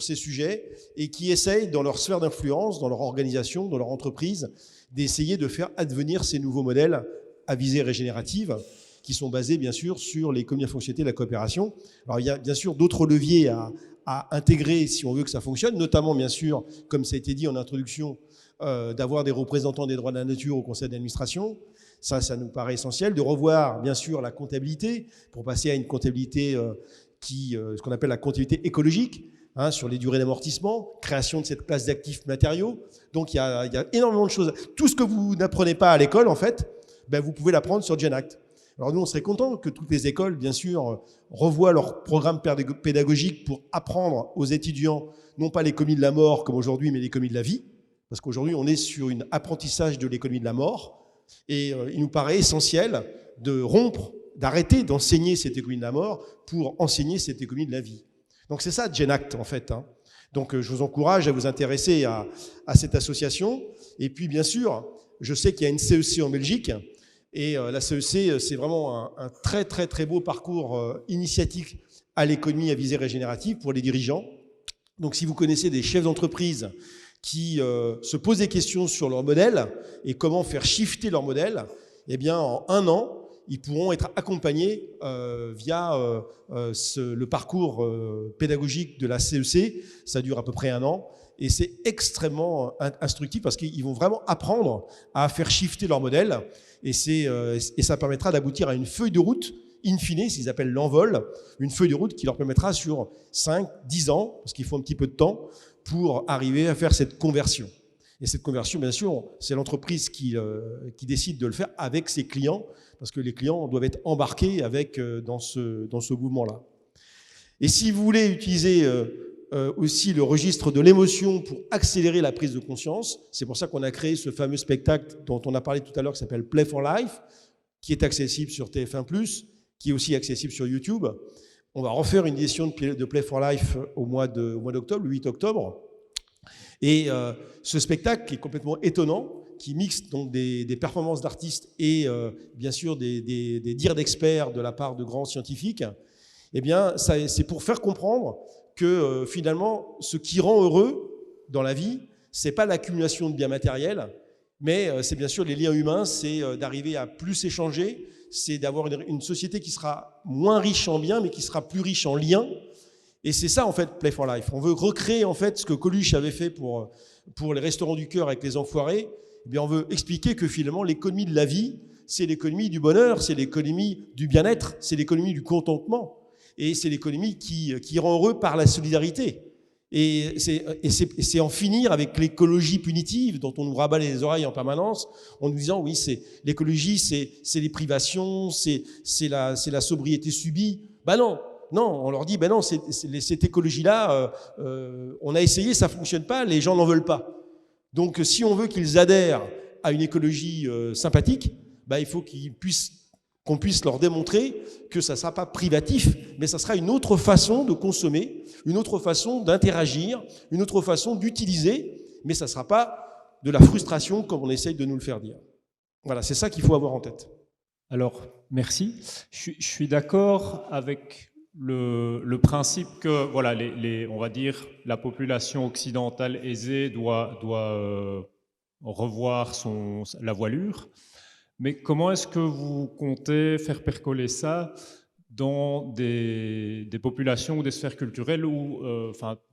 Speaker 2: ces sujets et qui essayent, dans leur sphère d'influence, dans leur organisation, dans leur entreprise, d'essayer de faire advenir ces nouveaux modèles à visée régénérative, qui sont basés, bien sûr, sur l'économie à fonctionnalité et la coopération. Alors, il y a bien sûr d'autres leviers à intégrer si on veut que ça fonctionne, notamment, bien sûr, comme ça a été dit en introduction, d'avoir des représentants des droits de la nature au conseil d'administration. Ça nous paraît essentiel. De revoir, bien sûr, la comptabilité pour passer à une comptabilité ce qu'on appelle la comptabilité écologique, hein, sur les durées d'amortissement, création de cette classe d'actifs matériaux. Donc, il y a énormément de choses. Tout ce que vous n'apprenez pas à l'école, en fait, vous pouvez l'apprendre sur GenAct. Alors, nous, on serait contents que toutes les écoles, bien sûr, revoient leur programme pédagogique pour apprendre aux étudiants, non pas l'économie de la mort comme aujourd'hui, mais l'économie de la vie. Parce qu'aujourd'hui, on est sur un apprentissage de l'économie de la mort. Et il nous paraît essentiel de rompre, d'arrêter d'enseigner cette économie de la mort pour enseigner cette économie de la vie. Donc c'est ça GenAct en fait. Hein. Donc je vous encourage à vous intéresser à cette association. Et puis bien sûr, je sais qu'il y a une CEC en Belgique. Et la CEC, c'est vraiment un très très très beau parcours initiatique à l'économie à visée régénérative pour les dirigeants. Donc si vous connaissez des chefs d'entreprise qui se posent des questions sur leur modèle et comment faire shifter leur modèle, eh bien en 1 an, ils pourront être accompagnés via le parcours pédagogique de la CEC. Ça dure à peu près 1 an. Et c'est extrêmement instructif parce qu'ils vont vraiment apprendre à faire shifter leur modèle. Et ça permettra d'aboutir à une feuille de route, in fine, ce qu'ils appellent l'envol, une feuille de route qui leur permettra sur 5, 10 ans, parce qu'il faut un petit peu de temps, pour arriver à faire cette conversion. Et cette conversion, bien sûr, c'est l'entreprise qui décide de le faire avec ses clients, parce que les clients doivent être embarqués dans ce mouvement-là. Et si vous voulez utiliser aussi le registre de l'émotion pour accélérer la prise de conscience, c'est pour ça qu'on a créé ce fameux spectacle dont on a parlé tout à l'heure, qui s'appelle Play for Life, qui est accessible sur TF1+, qui est aussi accessible sur YouTube. On va refaire une édition de Play for Life au mois d'octobre, le 8 octobre. Et ce spectacle qui est complètement étonnant, qui mixe donc des performances d'artistes et bien sûr des dires d'experts de la part de grands scientifiques, eh bien, c'est pour faire comprendre que finalement, ce qui rend heureux dans la vie, c'est pas l'accumulation de biens matériels, mais c'est bien sûr les liens humains, c'est d'arriver à plus échanger, c'est d'avoir une société qui sera moins riche en biens, mais qui sera plus riche en liens. Et c'est ça, en fait, Play for Life. On veut recréer, en fait, ce que Coluche avait fait pour les restaurants du cœur avec les enfoirés. Eh bien, on veut expliquer que finalement, l'économie de la vie, c'est l'économie du bonheur, c'est l'économie du bien-être, c'est l'économie du contentement. Et c'est l'économie qui rend heureux par la solidarité. Et c'est en finir avec l'écologie punitive dont on nous rabat les oreilles en permanence en nous disant oui, l'écologie, c'est les privations, c'est la sobriété subie. Ben non, on leur dit ben non, cette écologie-là, on a essayé, ça fonctionne pas, les gens n'en veulent pas. Donc si on veut qu'ils adhèrent à une écologie sympathique, ben, il faut qu'on puisse leur démontrer que ça ne sera pas privatif, mais ça sera une autre façon de consommer, une autre façon d'interagir, une autre façon d'utiliser, mais ça ne sera pas de la frustration comme on essaye de nous le faire dire. Voilà, c'est ça qu'il faut avoir en tête.
Speaker 3: Alors, merci. Je suis d'accord avec le principe que, voilà, on va dire, la population occidentale aisée doit revoir la voilure. Mais comment est-ce que vous comptez faire percoler ça dans des populations ou des sphères culturelles ou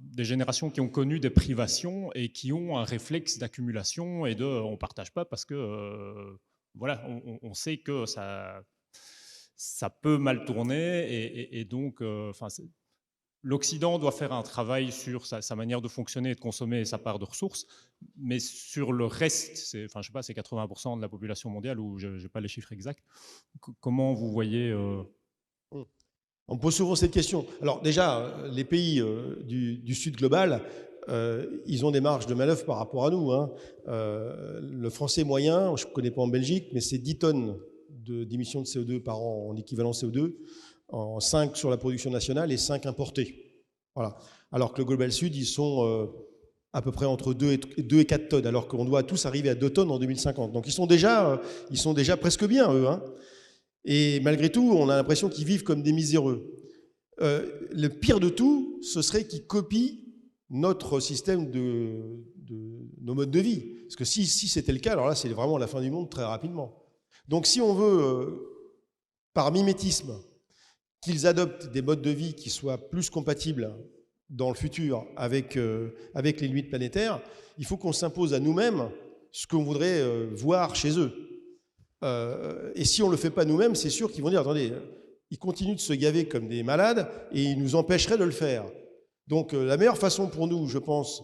Speaker 3: des générations qui ont connu des privations et qui ont un réflexe d'accumulation et on ne partage pas parce que voilà, on sait que ça peut mal tourner et donc l'Occident doit faire un travail sur sa manière de fonctionner et de consommer sa part de ressources, mais sur le reste, je sais pas, c'est 80% de la population mondiale, ou je n'ai pas les chiffres exacts. Comment vous voyez
Speaker 2: On me pose souvent cette question. Alors déjà, les pays du Sud global, ils ont des marges de manœuvre par rapport à nous. Hein. Le français moyen, je ne connais pas en Belgique, mais c'est 10 tonnes d'émissions de CO2 par an en équivalent CO2, en 5 sur la production nationale et 5 importés. Voilà. Alors que le Global Sud, ils sont à peu près entre 2 et 4 tonnes, alors qu'on doit tous arriver à 2 tonnes en 2050. Donc ils sont déjà presque bien, eux. Hein. Et malgré tout, on a l'impression qu'ils vivent comme des miséreux. Le pire de tout, ce serait qu'ils copient notre système nos modes de vie. Parce que si c'était le cas, alors là, c'est vraiment la fin du monde très rapidement. Donc si on veut, par mimétisme, qu'ils adoptent des modes de vie qui soient plus compatibles dans le futur avec les limites planétaires, il faut qu'on s'impose à nous-mêmes ce qu'on voudrait voir chez eux. Et si on ne le fait pas nous-mêmes, c'est sûr qu'ils vont dire, attendez, ils continuent de se gaver comme des malades et ils nous empêcheraient de le faire. Donc la meilleure façon pour nous, je pense,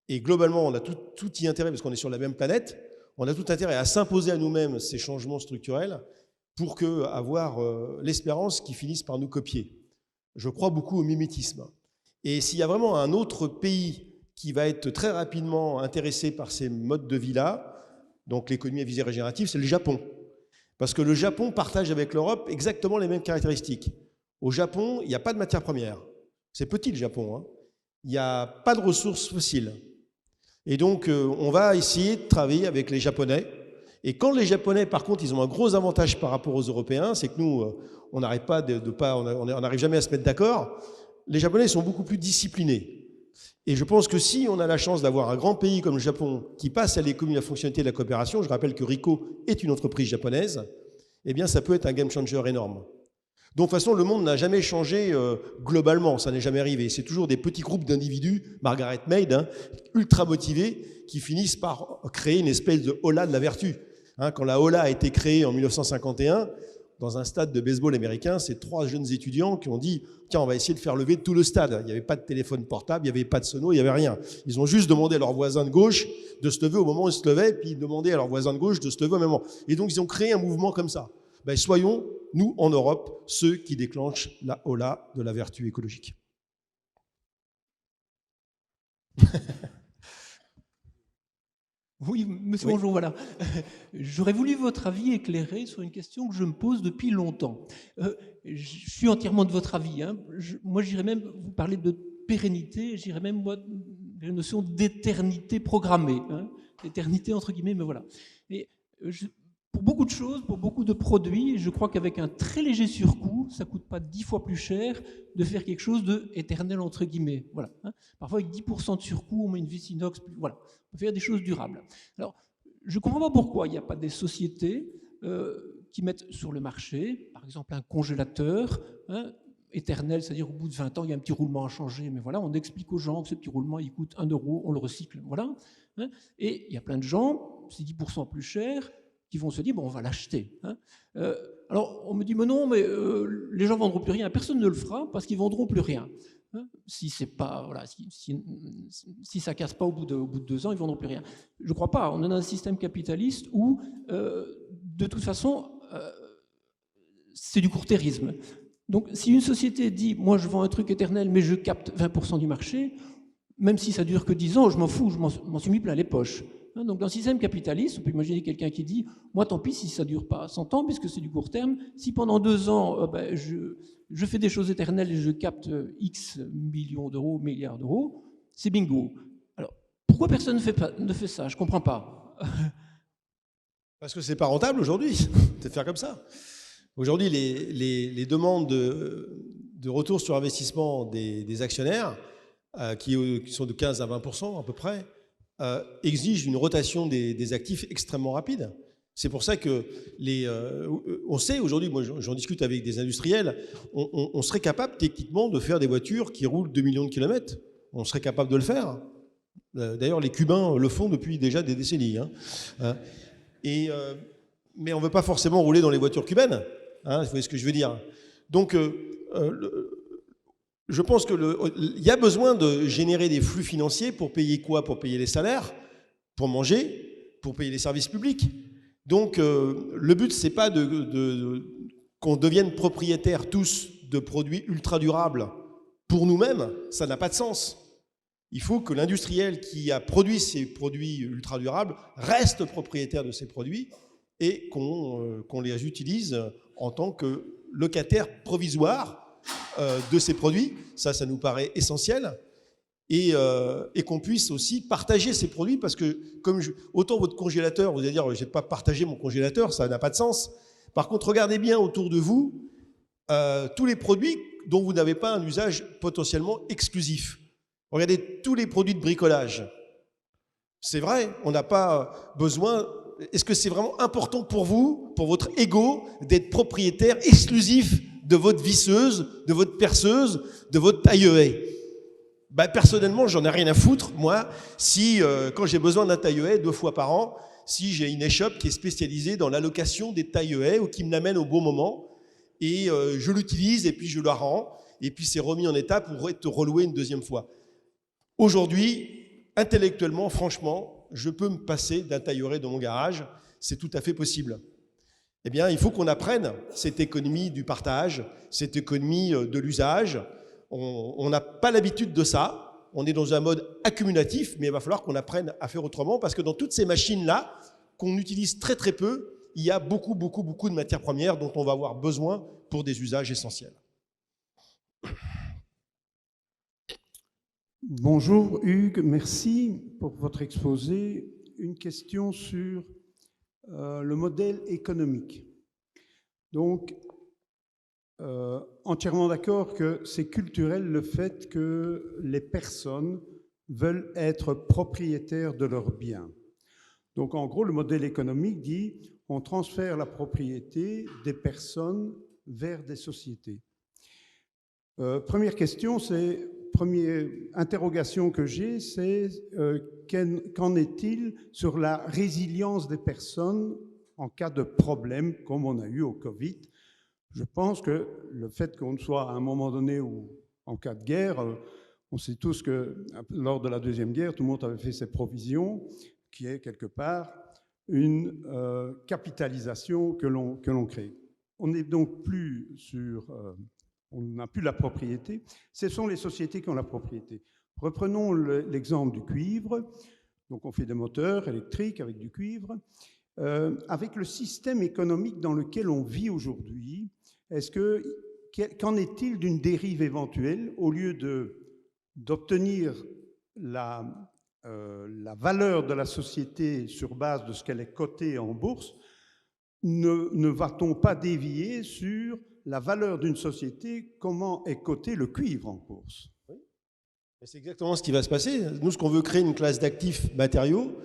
Speaker 2: et globalement on a tout y intérêt parce qu'on est sur la même planète, on a tout intérêt à s'imposer à nous-mêmes ces changements structurels pour avoir l'espérance qu'ils finissent par nous copier. Je crois beaucoup au mimétisme. Et s'il y a vraiment un autre pays qui va être très rapidement intéressé par ces modes de vie-là, donc l'économie à visée régénérative, c'est le Japon. Parce que le Japon partage avec l'Europe exactement les mêmes caractéristiques. Au Japon, il n'y a pas de matières premières. C'est petit le Japon. Hein. Il n'y a pas de ressources fossiles. Et donc, on va essayer de travailler avec les Japonais. Et quand les Japonais, par contre, ils ont un gros avantage par rapport aux Européens, c'est que nous, on n'arrive jamais à se mettre d'accord. Les Japonais sont beaucoup plus disciplinés. Et je pense que si on a la chance d'avoir un grand pays comme le Japon qui passe à l'économie de la fonctionnalité de la coopération, je rappelle que RICO est une entreprise japonaise, eh bien ça peut être un game changer énorme. Donc de toute façon, le monde n'a jamais changé globalement, ça n'est jamais arrivé. C'est toujours des petits groupes d'individus, Margaret Mead, hein, ultra motivés, qui finissent par créer une espèce de hola de la vertu. Hein, quand la hola a été créée en 1951, dans un stade de baseball américain, c'est 3 jeunes étudiants qui ont dit « Tiens, on va essayer de faire lever tout le stade ». Il n'y avait pas de téléphone portable, il n'y avait pas de sono, il n'y avait rien. Ils ont juste demandé à leur voisin de gauche de se lever au moment où ils se levaient, puis demander à leur voisin de gauche de se lever au même moment. Et donc, ils ont créé un mouvement comme ça. Ben, soyons, nous, en Europe, ceux qui déclenchent la hola de la vertu écologique.
Speaker 4: Oui, monsieur,
Speaker 2: Oui.
Speaker 4: bonjour, voilà. J'aurais voulu votre avis éclairé sur une question que je me pose depuis longtemps. Je suis entièrement de votre avis. Hein. Moi, j'irais même vous parler de pérennité, j'irais même, moi, la notion d'éternité programmée. Hein. Éternité, entre guillemets, mais voilà. Et pour beaucoup de choses, pour beaucoup de produits, je crois qu'avec un très léger surcoût, ça ne coûte pas 10 fois plus cher de faire quelque chose d'éternel, entre guillemets. Voilà. Hein. Parfois, avec 10% de surcoût, on met une vis inox, voilà. On peut faire des choses durables. Alors, je ne comprends pas pourquoi il n'y a pas des sociétés qui mettent sur le marché, par exemple, un congélateur éternel, c'est-à-dire au bout de 20 ans, il y a un petit roulement à changer, mais voilà, on explique aux gens que ce petit roulement, il coûte 1 €, on le recycle, voilà. Hein. Et il y a plein de gens, c'est 10% plus cher, qui vont se dire, bon, on va l'acheter. Hein. Alors, on me dit, mais non, mais les gens ne vendront plus rien. Personne ne le fera parce qu'ils ne vendront plus rien. Hein. Si ça ne casse pas au bout de 2 ans, ils ne vendront plus rien. Je ne crois pas. On est dans un système capitaliste où, de toute façon, c'est du court-termisme. Donc, si une société dit, moi, je vends un truc éternel, mais je capte 20% du marché, même si ça dure que 10 ans, je m'en fous, je m'en suis mis plein les poches. Donc, dans le système capitaliste, on peut imaginer quelqu'un qui dit « Moi, tant pis si ça ne dure pas 100 ans, puisque c'est du court terme. Si pendant 2 ans, je fais des choses éternelles et je capte X millions d'euros, milliards d'euros, c'est bingo. » Alors, pourquoi personne ne fait ça? Je ne comprends pas.
Speaker 2: Parce que ce n'est pas rentable aujourd'hui de faire comme ça. Aujourd'hui, les demandes de retour sur investissement des actionnaires, qui sont de 15 à 20% à peu près, exige une rotation des actifs extrêmement rapide. C'est pour ça que on sait aujourd'hui, moi j'en discute avec des industriels, on serait capable techniquement de faire des voitures qui roulent 2 millions de kilomètres. On serait capable de le faire. D'ailleurs, les Cubains le font depuis déjà des décennies. Hein. Mais on ne veut pas forcément rouler dans les voitures cubaines. Hein, vous voyez ce que je veux dire. Donc, je pense qu'il y a besoin de générer des flux financiers pour payer quoi? Pour payer les salaires, pour manger, pour payer les services publics. Donc, le but, ce n'est pas qu'on devienne propriétaires tous de produits ultra durables pour nous-mêmes. Ça n'a pas de sens. Il faut que l'industriel qui a produit ces produits ultra durables reste propriétaire de ces produits et qu'on les utilise en tant que locataire provisoire de ces produits, ça nous paraît essentiel, et qu'on puisse aussi partager ces produits, parce que autant votre congélateur, vous allez dire, je ne vais pas partager mon congélateur, ça n'a pas de sens. Par contre, regardez bien autour de vous tous les produits dont vous n'avez pas un usage potentiellement exclusif. Regardez tous les produits de bricolage. C'est vrai, on n'a pas besoin... Est-ce que c'est vraiment important pour vous, pour votre ego, d'être propriétaire exclusif de votre visseuse, de votre perceuse, de votre taille-haie? Personnellement, j'en ai rien à foutre, moi, si quand j'ai besoin d'un taille-haie 2 fois par an, si j'ai une échoppe qui est spécialisée dans l'allocation des taille-haies ou qui me l'amène au bon moment, et je l'utilise et puis je la rends, et puis c'est remis en état pour être reloué une 2e fois. Aujourd'hui, intellectuellement, franchement, je peux me passer d'un taille-haie dans mon garage, c'est tout à fait possible. Eh bien, il faut qu'on apprenne cette économie du partage, cette économie de l'usage. On n'a pas l'habitude de ça, on est dans un mode accumulatif, mais il va falloir qu'on apprenne à faire autrement, parce que dans toutes ces machines-là, qu'on utilise très très peu, il y a beaucoup de matières premières dont on va avoir besoin pour des usages essentiels.
Speaker 5: Bonjour Hugues, merci pour votre exposé. Une question sur le modèle économique. Donc, entièrement d'accord que c'est culturel le fait que les personnes veulent être propriétaires de leurs biens. Donc en gros, le modèle économique dit on transfère la propriété des personnes vers des sociétés. Première question, première interrogation que j'ai, c'est qu'en est-il sur la résilience des personnes en cas de problème, comme on a eu au Covid? Je pense que le fait qu'on soit à un moment donné ou en cas de guerre, on sait tous que lors de la Deuxième Guerre, tout le monde avait fait ses provisions, qui est quelque part une capitalisation que l'on crée. On n'est donc plus sur... on n'a plus la propriété. Ce sont les sociétés qui ont la propriété. Reprenons l'exemple du cuivre. Donc on fait des moteurs électriques avec du cuivre. Avec le système économique dans lequel on vit aujourd'hui, qu'en est-il d'une dérive éventuelle? Au lieu d'obtenir la valeur de la société sur base de ce qu'elle est cotée en bourse, ne va-t-on pas dévier sur la valeur d'une société, comment est coté le cuivre en bourse?
Speaker 2: Oui. C'est exactement ce qui va se passer. Nous, ce qu'on veut créer, une classe d'actifs matériaux,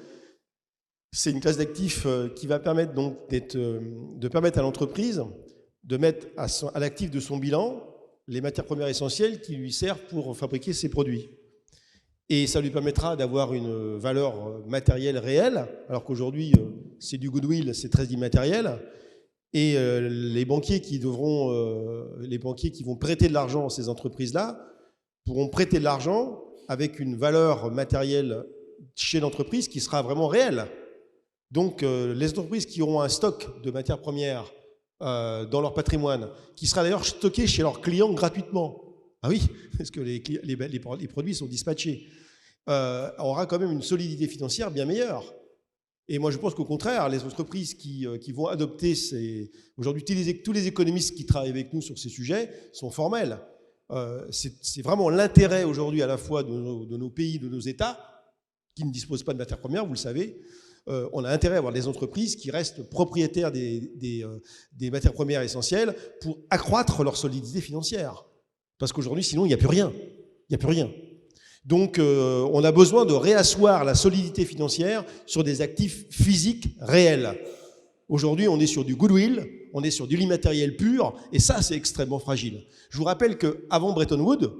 Speaker 2: c'est une classe d'actifs qui va permettre donc de permettre à l'entreprise de mettre à l'actif de son bilan les matières premières essentielles qui lui servent pour fabriquer ses produits. Et ça lui permettra d'avoir une valeur matérielle réelle, alors qu'aujourd'hui, c'est du goodwill, c'est très immatériel. Et les banquiers qui vont prêter de l'argent à ces entreprises-là pourront prêter de l'argent avec une valeur matérielle chez l'entreprise qui sera vraiment réelle. Donc, les entreprises qui auront un stock de matières premières dans leur patrimoine, qui sera d'ailleurs stocké chez leurs clients gratuitement, ah oui, parce que les produits sont dispatchés, aura quand même une solidité financière bien meilleure. Et moi, je pense qu'au contraire, les entreprises qui vont adopter aujourd'hui, tous les économistes qui travaillent avec nous sur ces sujets sont formels. C'est vraiment l'intérêt aujourd'hui à la fois de nos pays, de nos États, qui ne disposent pas de matières premières, vous le savez. On a intérêt à avoir des entreprises qui restent propriétaires des matières premières essentielles pour accroître leur solidité financière. Parce qu'aujourd'hui, sinon, il n'y a plus rien. Il n'y a plus rien. Donc, on a besoin de réasseoir la solidité financière sur des actifs physiques réels. Aujourd'hui, on est sur du goodwill, on est sur du immatériel pur, et ça, c'est extrêmement fragile. Je vous rappelle qu'avant Bretton Woods,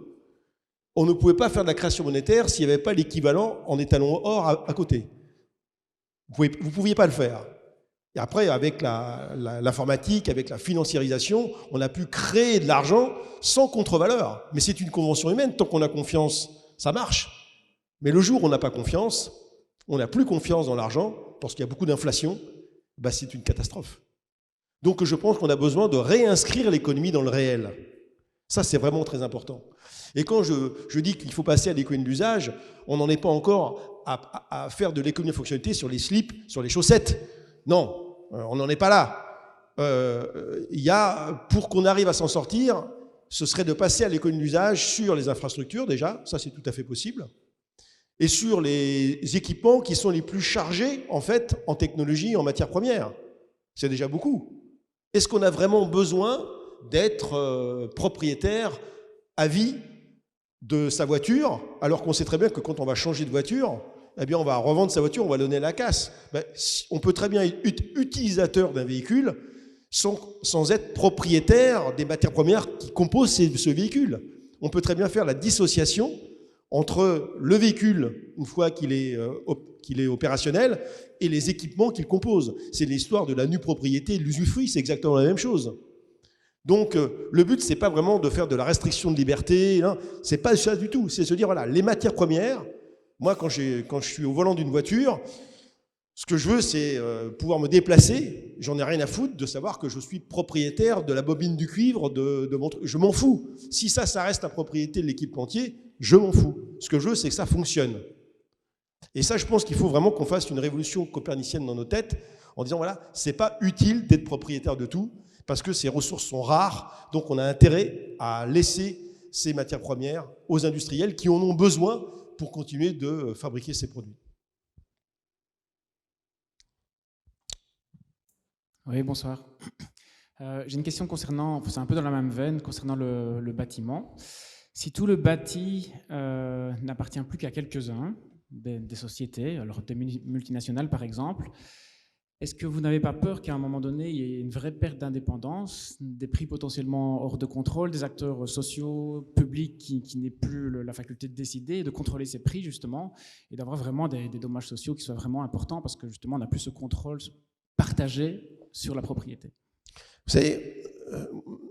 Speaker 2: on ne pouvait pas faire de la création monétaire s'il n'y avait pas l'équivalent en étalon or à côté. Vous ne pouviez pas le faire. Et après, avec l'informatique, avec la financiarisation, on a pu créer de l'argent sans contre-valeur. Mais c'est une convention humaine, tant qu'on a confiance, ça marche. Mais le jour où on n'a pas confiance, on n'a plus confiance dans l'argent, parce qu'il y a beaucoup d'inflation, bah c'est une catastrophe. Donc je pense qu'on a besoin de réinscrire l'économie dans le réel. Ça, c'est vraiment très important. Et quand je dis qu'il faut passer à l'économie d'usage, on n'en est pas encore à faire de l'économie de fonctionnalité sur les slips, sur les chaussettes. Non, on n'en est pas là. Pour qu'on arrive à s'en sortir, ce serait de passer à l'économie d'usage sur les infrastructures déjà, ça c'est tout à fait possible, et sur les équipements qui sont les plus chargés en fait en technologie, en matières premières. C'est déjà beaucoup. Est-ce qu'on a vraiment besoin d'être propriétaire à vie de sa voiture, alors qu'on sait très bien que quand on va changer de voiture, eh bien on va revendre sa voiture, on va donner la casse. On peut très bien être utilisateur d'un véhicule sans être propriétaire des matières premières qui composent ce véhicule. On peut très bien faire la dissociation entre le véhicule, une fois qu'il est opérationnel, et les équipements qu'il compose. C'est l'histoire de la nue propriété, de l'usufruit, c'est exactement la même chose. Donc, le but, c'est pas vraiment de faire de la restriction de liberté, hein, c'est pas ça du tout. C'est se dire, voilà, les matières premières, moi, quand je suis au volant d'une voiture, ce que je veux, c'est pouvoir me déplacer. J'en ai rien à foutre de savoir que je suis propriétaire de la bobine du cuivre, je m'en fous. Si ça reste la propriété de l'équipementier, je m'en fous. Ce que je veux, c'est que ça fonctionne. Et ça, je pense qu'il faut vraiment qu'on fasse une révolution copernicienne dans nos têtes, en disant, voilà, c'est pas utile d'être propriétaire de tout, parce que ces ressources sont rares, donc on a intérêt à laisser ces matières premières aux industriels qui en ont besoin pour continuer de fabriquer ces produits.
Speaker 6: Oui, bonsoir. J'ai une question concernant, c'est un peu dans la même veine, concernant le bâtiment. Si tout le bâti n'appartient plus qu'à quelques-uns, des sociétés, alors des multinationales par exemple, est-ce que vous n'avez pas peur qu'à un moment donné, il y ait une vraie perte d'indépendance, des prix potentiellement hors de contrôle, des acteurs sociaux, publics qui n'aient plus la faculté de décider, de contrôler ces prix justement, et d'avoir vraiment des dommages sociaux qui soient vraiment importants parce que justement on n'a plus ce contrôle partagé sur la propriété?
Speaker 2: Vous savez,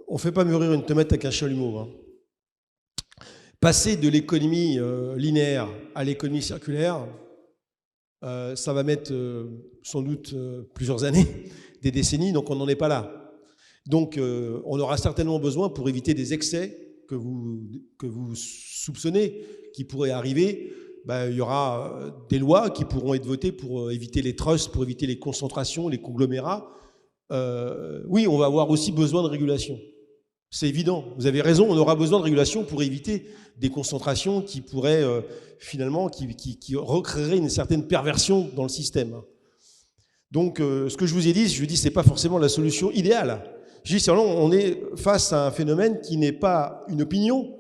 Speaker 2: on ne fait pas mûrir une tomate avec un chalumeau. Hein. Passer de l'économie linéaire à l'économie circulaire, ça va mettre sans doute plusieurs années, des décennies, donc on n'en est pas là. Donc on aura certainement besoin, pour éviter des excès que vous soupçonnez qui pourraient arriver, il y aura des lois qui pourront être votées pour éviter les trusts, pour éviter les concentrations, les conglomérats. Oui, on va avoir aussi besoin de régulation. C'est évident, vous avez raison, on aura besoin de régulation pour éviter des concentrations qui pourraient finalement, qui recréeraient une certaine perversion dans le système. Donc ce que je vous ai dit, c'est pas forcément la solution idéale. Je dis seulement, on est face à un phénomène qui n'est pas une opinion,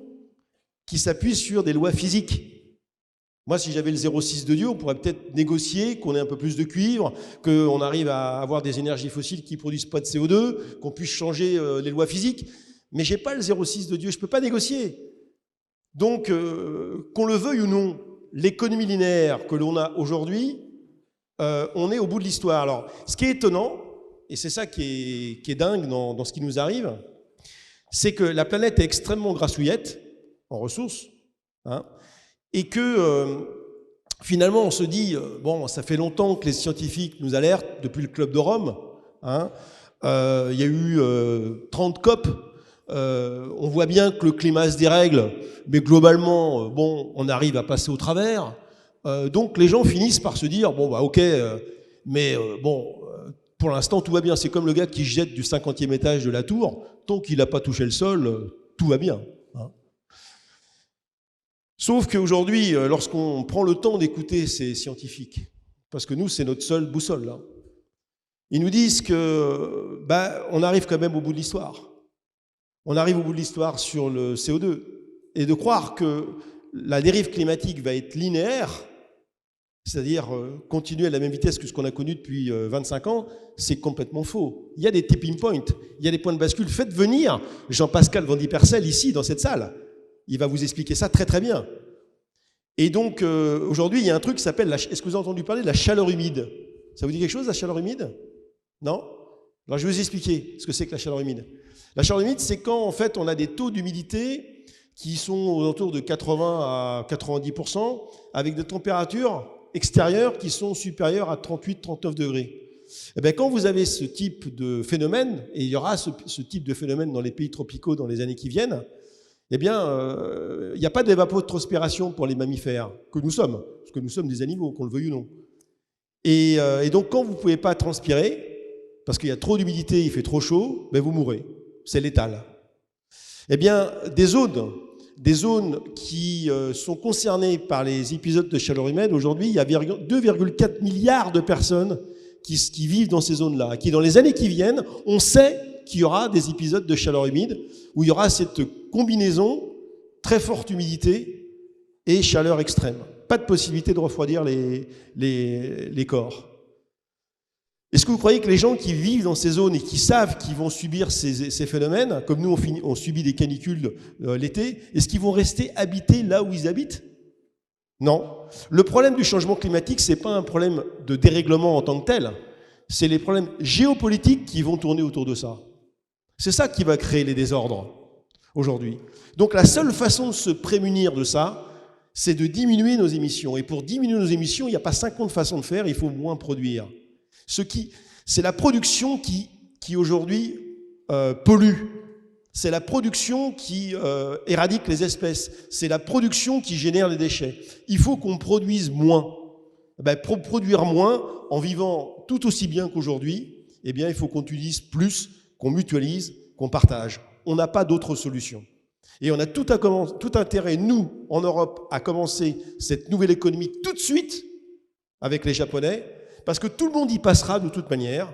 Speaker 2: qui s'appuie sur des lois physiques. Moi, si j'avais le 0,6 de Dieu, on pourrait peut-être négocier qu'on ait un peu plus de cuivre, qu'on arrive à avoir des énergies fossiles qui ne produisent pas de CO2, qu'on puisse changer les lois physiques. Mais je n'ai pas le 0,6 de Dieu, je ne peux pas négocier. Donc, qu'on le veuille ou non, l'économie linéaire que l'on a aujourd'hui, on est au bout de l'histoire. Alors, ce qui est étonnant, et c'est ça qui est dingue dans ce qui nous arrive, c'est que la planète est extrêmement grassouillette en ressources, hein, et que finalement on se dit, bon, ça fait longtemps que les scientifiques nous alertent, depuis le Club de Rome, hein, il y a eu 30 COP, on voit bien que le climat se dérègle, mais globalement, bon, on arrive à passer au travers. Donc les gens finissent par se dire, bon, ok, mais bon, pour l'instant, tout va bien. C'est comme le gars qui jette du 50e étage de la tour, tant qu'il n'a pas touché le sol, tout va bien. Hein. Sauf qu'aujourd'hui, lorsqu'on prend le temps d'écouter ces scientifiques, parce que nous, c'est notre seule boussole, là, ils nous disent que, on arrive quand même au bout de l'histoire. On arrive au bout de l'histoire sur le CO2. Et de croire que la dérive climatique va être linéaire, c'est-à-dire continuer à la même vitesse que ce qu'on a connu depuis 25 ans, c'est complètement faux. Il y a des tipping points, il y a des points de bascule. Faites venir Jean-Pascal Van Diepersel ici, dans cette salle. Il va vous expliquer ça très très bien. Et donc, aujourd'hui, il y a un truc qui s'appelle, est-ce que vous avez entendu parler de la chaleur humide? Ça vous dit quelque chose, la chaleur humide? Non? Alors, je vais vous expliquer ce que c'est que la chaleur humide. La chaleur humide, c'est quand, en fait, on a des taux d'humidité qui sont aux alentours de 80 à 90%, avec des températures extérieures qui sont supérieures à 38-39 degrés. Et bien, quand vous avez ce type de phénomène, et il y aura ce type de phénomène dans les pays tropicaux dans les années qui viennent, eh bien, il n'y a pas d'évapotranspiration pour les mammifères, que nous sommes, parce que nous sommes des animaux, qu'on le veuille ou non. Et donc, quand vous ne pouvez pas transpirer, parce qu'il y a trop d'humidité, il fait trop chaud, ben vous mourrez. C'est létal. Eh bien, des zones qui sont concernées par les épisodes de chaleur humaine, aujourd'hui, il y a 2,4 milliards de personnes qui vivent dans ces zones-là, et qui, dans les années qui viennent, on sait qu'il y aura des épisodes de chaleur humide, où il y aura cette combinaison, très forte humidité et chaleur extrême. Pas de possibilité de refroidir les corps. Est-ce que vous croyez que les gens qui vivent dans ces zones et qui savent qu'ils vont subir ces phénomènes, comme nous on subit des canicules l'été, est-ce qu'ils vont rester habités là où ils habitent? Non. Le problème du changement climatique, ce n'est pas un problème de dérèglement en tant que tel, c'est les problèmes géopolitiques qui vont tourner autour de ça. C'est ça qui va créer les désordres aujourd'hui. Donc la seule façon de se prémunir de ça, c'est de diminuer nos émissions. Et pour diminuer nos émissions, il n'y a pas 50 façons de faire, il faut moins produire. C'est la production qui aujourd'hui pollue. C'est la production qui éradique les espèces. C'est la production qui génère les déchets. Il faut qu'on produise moins. Pour produire moins, en vivant tout aussi bien qu'aujourd'hui, eh bien, il faut qu'on utilise plus, qu'on mutualise, qu'on partage. On n'a pas d'autre solution. Et on a tout intérêt, nous, en Europe, à commencer cette nouvelle économie tout de suite avec les Japonais, parce que tout le monde y passera de toute manière.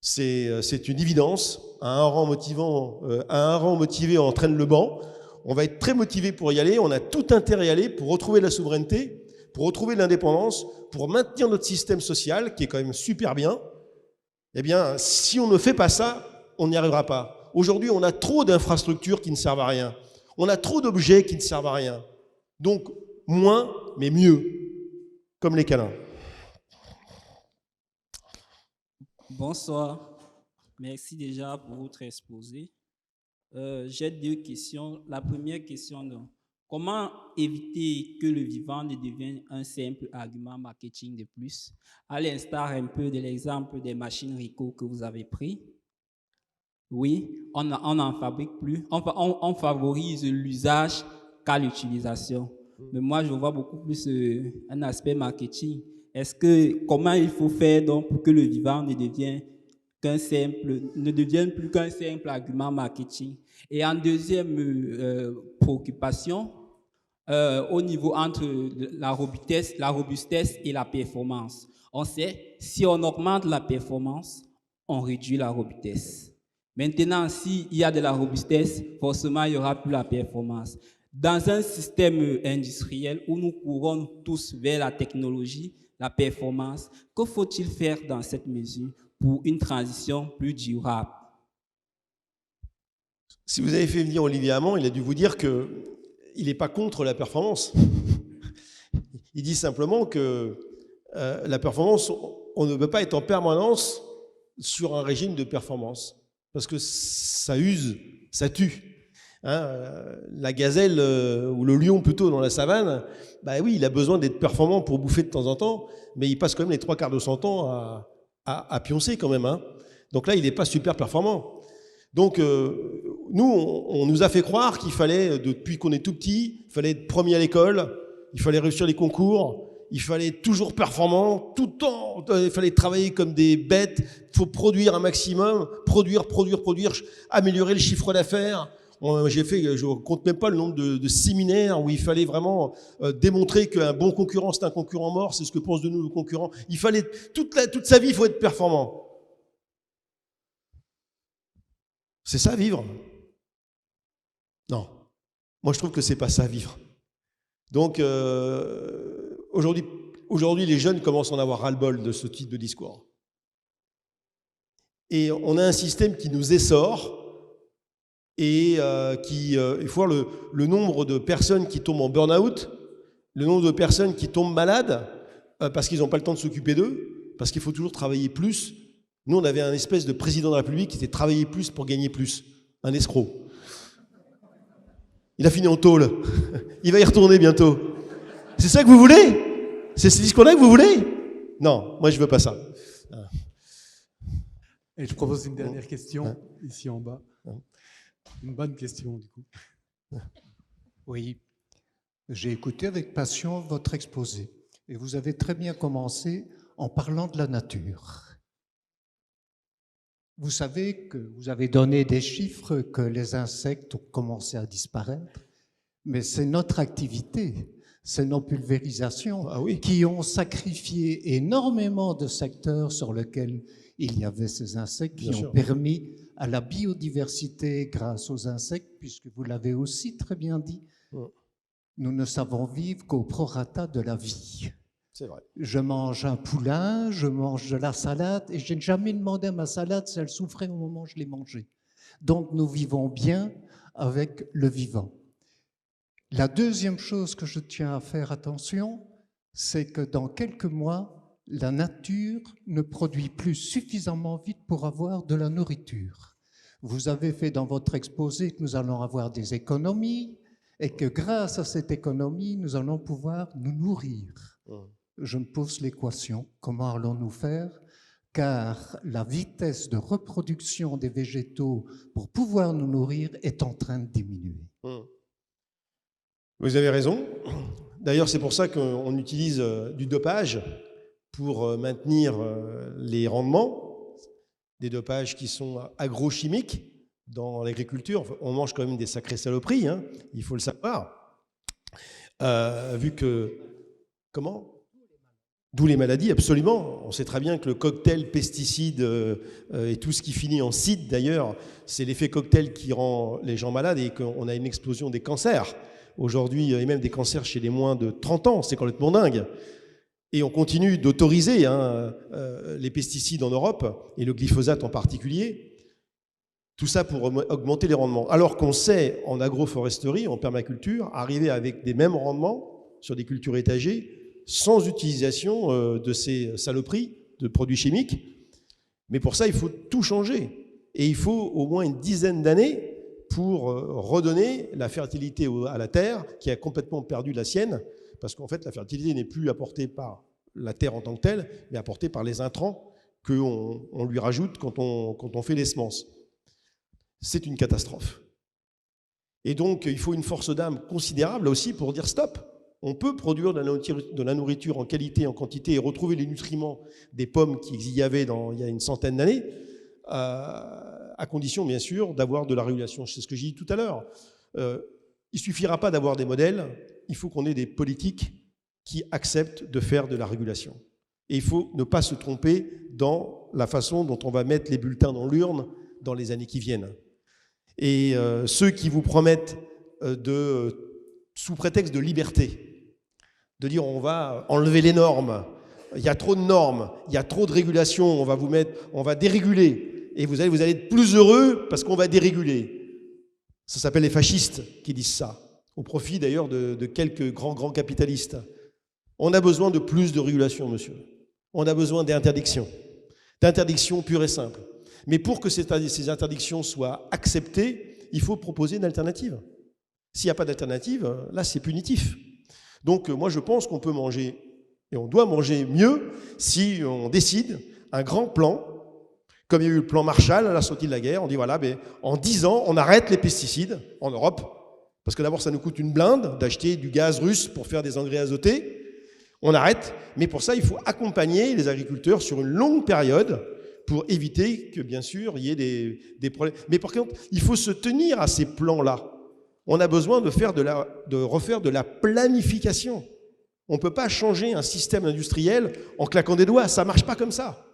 Speaker 2: C'est une évidence. À un rang motivé, on entraîne le banc. On va être très motivé pour y aller. On a tout intérêt à y aller pour retrouver la souveraineté, pour retrouver l'indépendance, pour maintenir notre système social, qui est quand même super bien. Eh bien, si on ne fait pas ça, on n'y arrivera pas. Aujourd'hui, on a trop d'infrastructures qui ne servent à rien. On a trop d'objets qui ne servent à rien. Donc, moins, mais mieux, comme les câlins.
Speaker 7: Bonsoir. Merci déjà pour votre exposé. J'ai deux questions. La première question, donc, comment éviter que le vivant ne devienne un simple argument marketing de plus, à l'instar un peu de l'exemple des machines Ricoh que vous avez pris? Oui, on n'en fabrique plus. On favorise l'usage qu'à l'utilisation. Mais moi, je vois beaucoup plus un aspect marketing. Comment il faut faire donc pour que le vivant ne devienne plus qu'un simple argument marketing? Et en deuxième préoccupation, au niveau entre la robustesse et la performance. On sait, si on augmente la performance, on réduit la robustesse. Maintenant, s'il y a de la robustesse, forcément, il n'y aura plus la performance. Dans un système industriel où nous courons tous vers la technologie, la performance, que faut-il faire dans cette mesure pour une transition plus durable?
Speaker 2: Si vous avez fait venir Olivier Hamon, il a dû vous dire qu'il n'est pas contre la performance. Il dit simplement que la performance, on ne peut pas être en permanence sur un régime de performance. Parce que ça use, ça tue. La gazelle, ou le lion plutôt dans la savane, bah oui, il a besoin d'être performant pour bouffer de temps en temps, mais il passe quand même les 3/4 de son temps à pioncer quand même. Donc là, il n'est pas super performant. Donc nous, on nous a fait croire qu'il fallait, depuis qu'on est tout petit, il fallait être premier à l'école, il fallait réussir les concours, il fallait être toujours performant, tout le temps, il fallait travailler comme des bêtes, il faut produire un maximum, produire, améliorer le chiffre d'affaires. Je ne compte même pas le nombre de séminaires où il fallait vraiment démontrer qu'un bon concurrent, c'est un concurrent mort, c'est ce que pensent de nous nos concurrents. Il fallait, toute sa vie, il faut être performant. C'est ça, vivre? Non. Moi, je trouve que c'est pas ça, vivre. Donc, aujourd'hui, les jeunes commencent à en avoir ras-le-bol de ce type de discours. Et on a un système qui nous essore et il faut voir le nombre de personnes qui tombent en burn-out, le nombre de personnes qui tombent malades parce qu'ils n'ont pas le temps de s'occuper d'eux, parce qu'il faut toujours travailler plus. Nous, on avait un espèce de président de la République qui était travailler plus pour gagner plus, un escroc. Il a fini en tôle. Il va y retourner bientôt. C'est ça que vous voulez? C'est ce discours-là que vous voulez? Non, moi je veux pas ça.
Speaker 1: Et je propose une dernière question, ici en bas. Une bonne question, du coup.
Speaker 8: Oui, j'ai écouté avec passion votre exposé. Et vous avez très bien commencé en parlant de la nature. Vous savez que vous avez donné des chiffres que les insectes ont commencé à disparaître, mais c'est notre activité, c'est nos pulvérisations qui ont sacrifié énormément de secteurs sur lesquels il y avait ces insectes qui ont permis à la biodiversité grâce aux insectes, puisque vous l'avez aussi très bien dit, nous ne savons vivre qu'au prorata de la vie.
Speaker 2: C'est vrai.
Speaker 8: Je mange un poulain, je mange de la salade, et je n'ai jamais demandé à ma salade si elle souffrait au moment où je l'ai mangée. Donc nous vivons bien avec le vivant. La deuxième chose que je tiens à faire attention, c'est que dans quelques mois, la nature ne produit plus suffisamment vite pour avoir de la nourriture. Vous avez fait dans votre exposé que nous allons avoir des économies et que grâce à cette économie, nous allons pouvoir nous nourrir. Je me pose l'équation, comment allons-nous faire? Car la vitesse de reproduction des végétaux pour pouvoir nous nourrir est en train de diminuer.
Speaker 2: Vous avez raison. D'ailleurs, c'est pour ça qu'on utilise du dopage pour maintenir les rendements, des dopages qui sont agrochimiques dans l'agriculture. On mange quand même des sacrées saloperies, il faut le savoir. Vu que... Comment ? D'où les maladies, absolument. On sait très bien que le cocktail pesticides et tout ce qui finit en sida d'ailleurs, c'est l'effet cocktail qui rend les gens malades et qu'on a une explosion des cancers. Aujourd'hui, et même des cancers chez les moins de 30 ans, c'est complètement dingue. Et on continue d'autoriser les pesticides en Europe, et le glyphosate en particulier, tout ça pour augmenter les rendements. Alors qu'on sait, en agroforesterie, en permaculture, arriver avec des mêmes rendements sur des cultures étagées, sans utilisation de ces saloperies de produits chimiques. Mais pour ça, il faut tout changer. Et il faut au moins une dizaine d'années pour redonner la fertilité à la terre, qui a complètement perdu la sienne, parce qu'en fait, la fertilité n'est plus apportée par la terre en tant que telle, mais apportée par les intrants qu'on lui rajoute quand on fait les semences. C'est une catastrophe. Et donc, il faut une force d'âme considérable aussi pour dire stop. On peut produire de la nourriture en qualité, en quantité, et retrouver les nutriments des pommes qu'il y avait il y a une centaine d'années, à condition, bien sûr, d'avoir de la régulation. C'est ce que j'ai dit tout à l'heure. Il ne suffira pas d'avoir des modèles, il faut qu'on ait des politiques qui acceptent de faire de la régulation. Et il faut ne pas se tromper dans la façon dont on va mettre les bulletins dans l'urne dans les années qui viennent. Et ceux qui vous promettent, sous prétexte de liberté, de dire on va enlever les normes, il y a trop de normes, il y a trop de régulation, on va déréguler, et vous allez être plus heureux parce qu'on va déréguler. Ça s'appelle les fascistes qui disent ça, au profit d'ailleurs de quelques grands capitalistes. On a besoin de plus de régulation, monsieur. On a besoin d'interdictions pures et simples. Mais pour que ces interdictions soient acceptées, il faut proposer une alternative. S'il n'y a pas d'alternative, là c'est punitif. Donc moi je pense qu'on peut manger, et on doit manger mieux, si on décide un grand plan, comme il y a eu le plan Marshall à la sortie de la guerre. On dit voilà, en 10 ans, on arrête les pesticides en Europe, parce que d'abord ça nous coûte une blinde d'acheter du gaz russe pour faire des engrais azotés. On arrête, mais pour ça il faut accompagner les agriculteurs sur une longue période pour éviter que, bien sûr, il y ait des problèmes. Mais par contre, il faut se tenir à ces plans-là. On a besoin de refaire de la planification. On ne peut pas changer un système industriel en claquant des doigts, ça ne marche pas comme ça.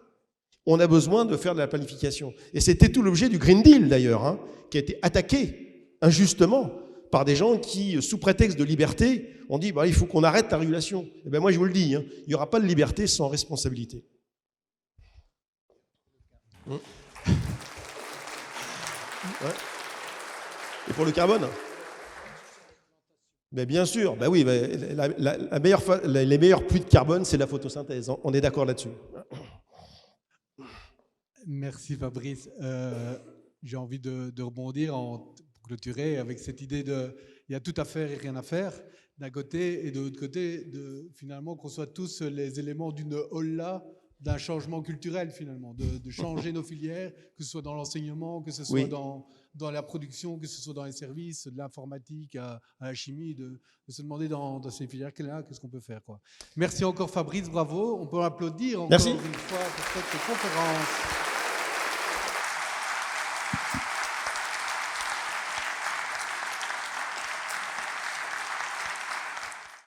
Speaker 2: On a besoin de faire de la planification. Et c'était tout l'objet du Green Deal, d'ailleurs, qui a été attaqué injustement par des gens qui, sous prétexte de liberté, ont dit il faut qu'on arrête la régulation. Et bien moi, je vous le dis, il n'y aura pas de liberté sans responsabilité. Ouais. Et pour le carbone ? Bien sûr, oui, les meilleurs puits de carbone, c'est la photosynthèse. On est d'accord là-dessus.
Speaker 1: Merci Fabrice. J'ai envie de rebondir pour clôturer avec cette idée il y a tout à faire et rien à faire d'un côté, et de l'autre côté, finalement qu'on soit tous les éléments d'une holla d'un changement culturel finalement, de changer nos filières, que ce soit dans l'enseignement, que ce soit dans la production, que ce soit dans les services, de l'informatique à la chimie, de se demander dans ces filières-là, qu'est-ce qu'on peut faire, quoi. Merci encore Fabrice, bravo. On peut applaudir encore une fois pour cette conférence.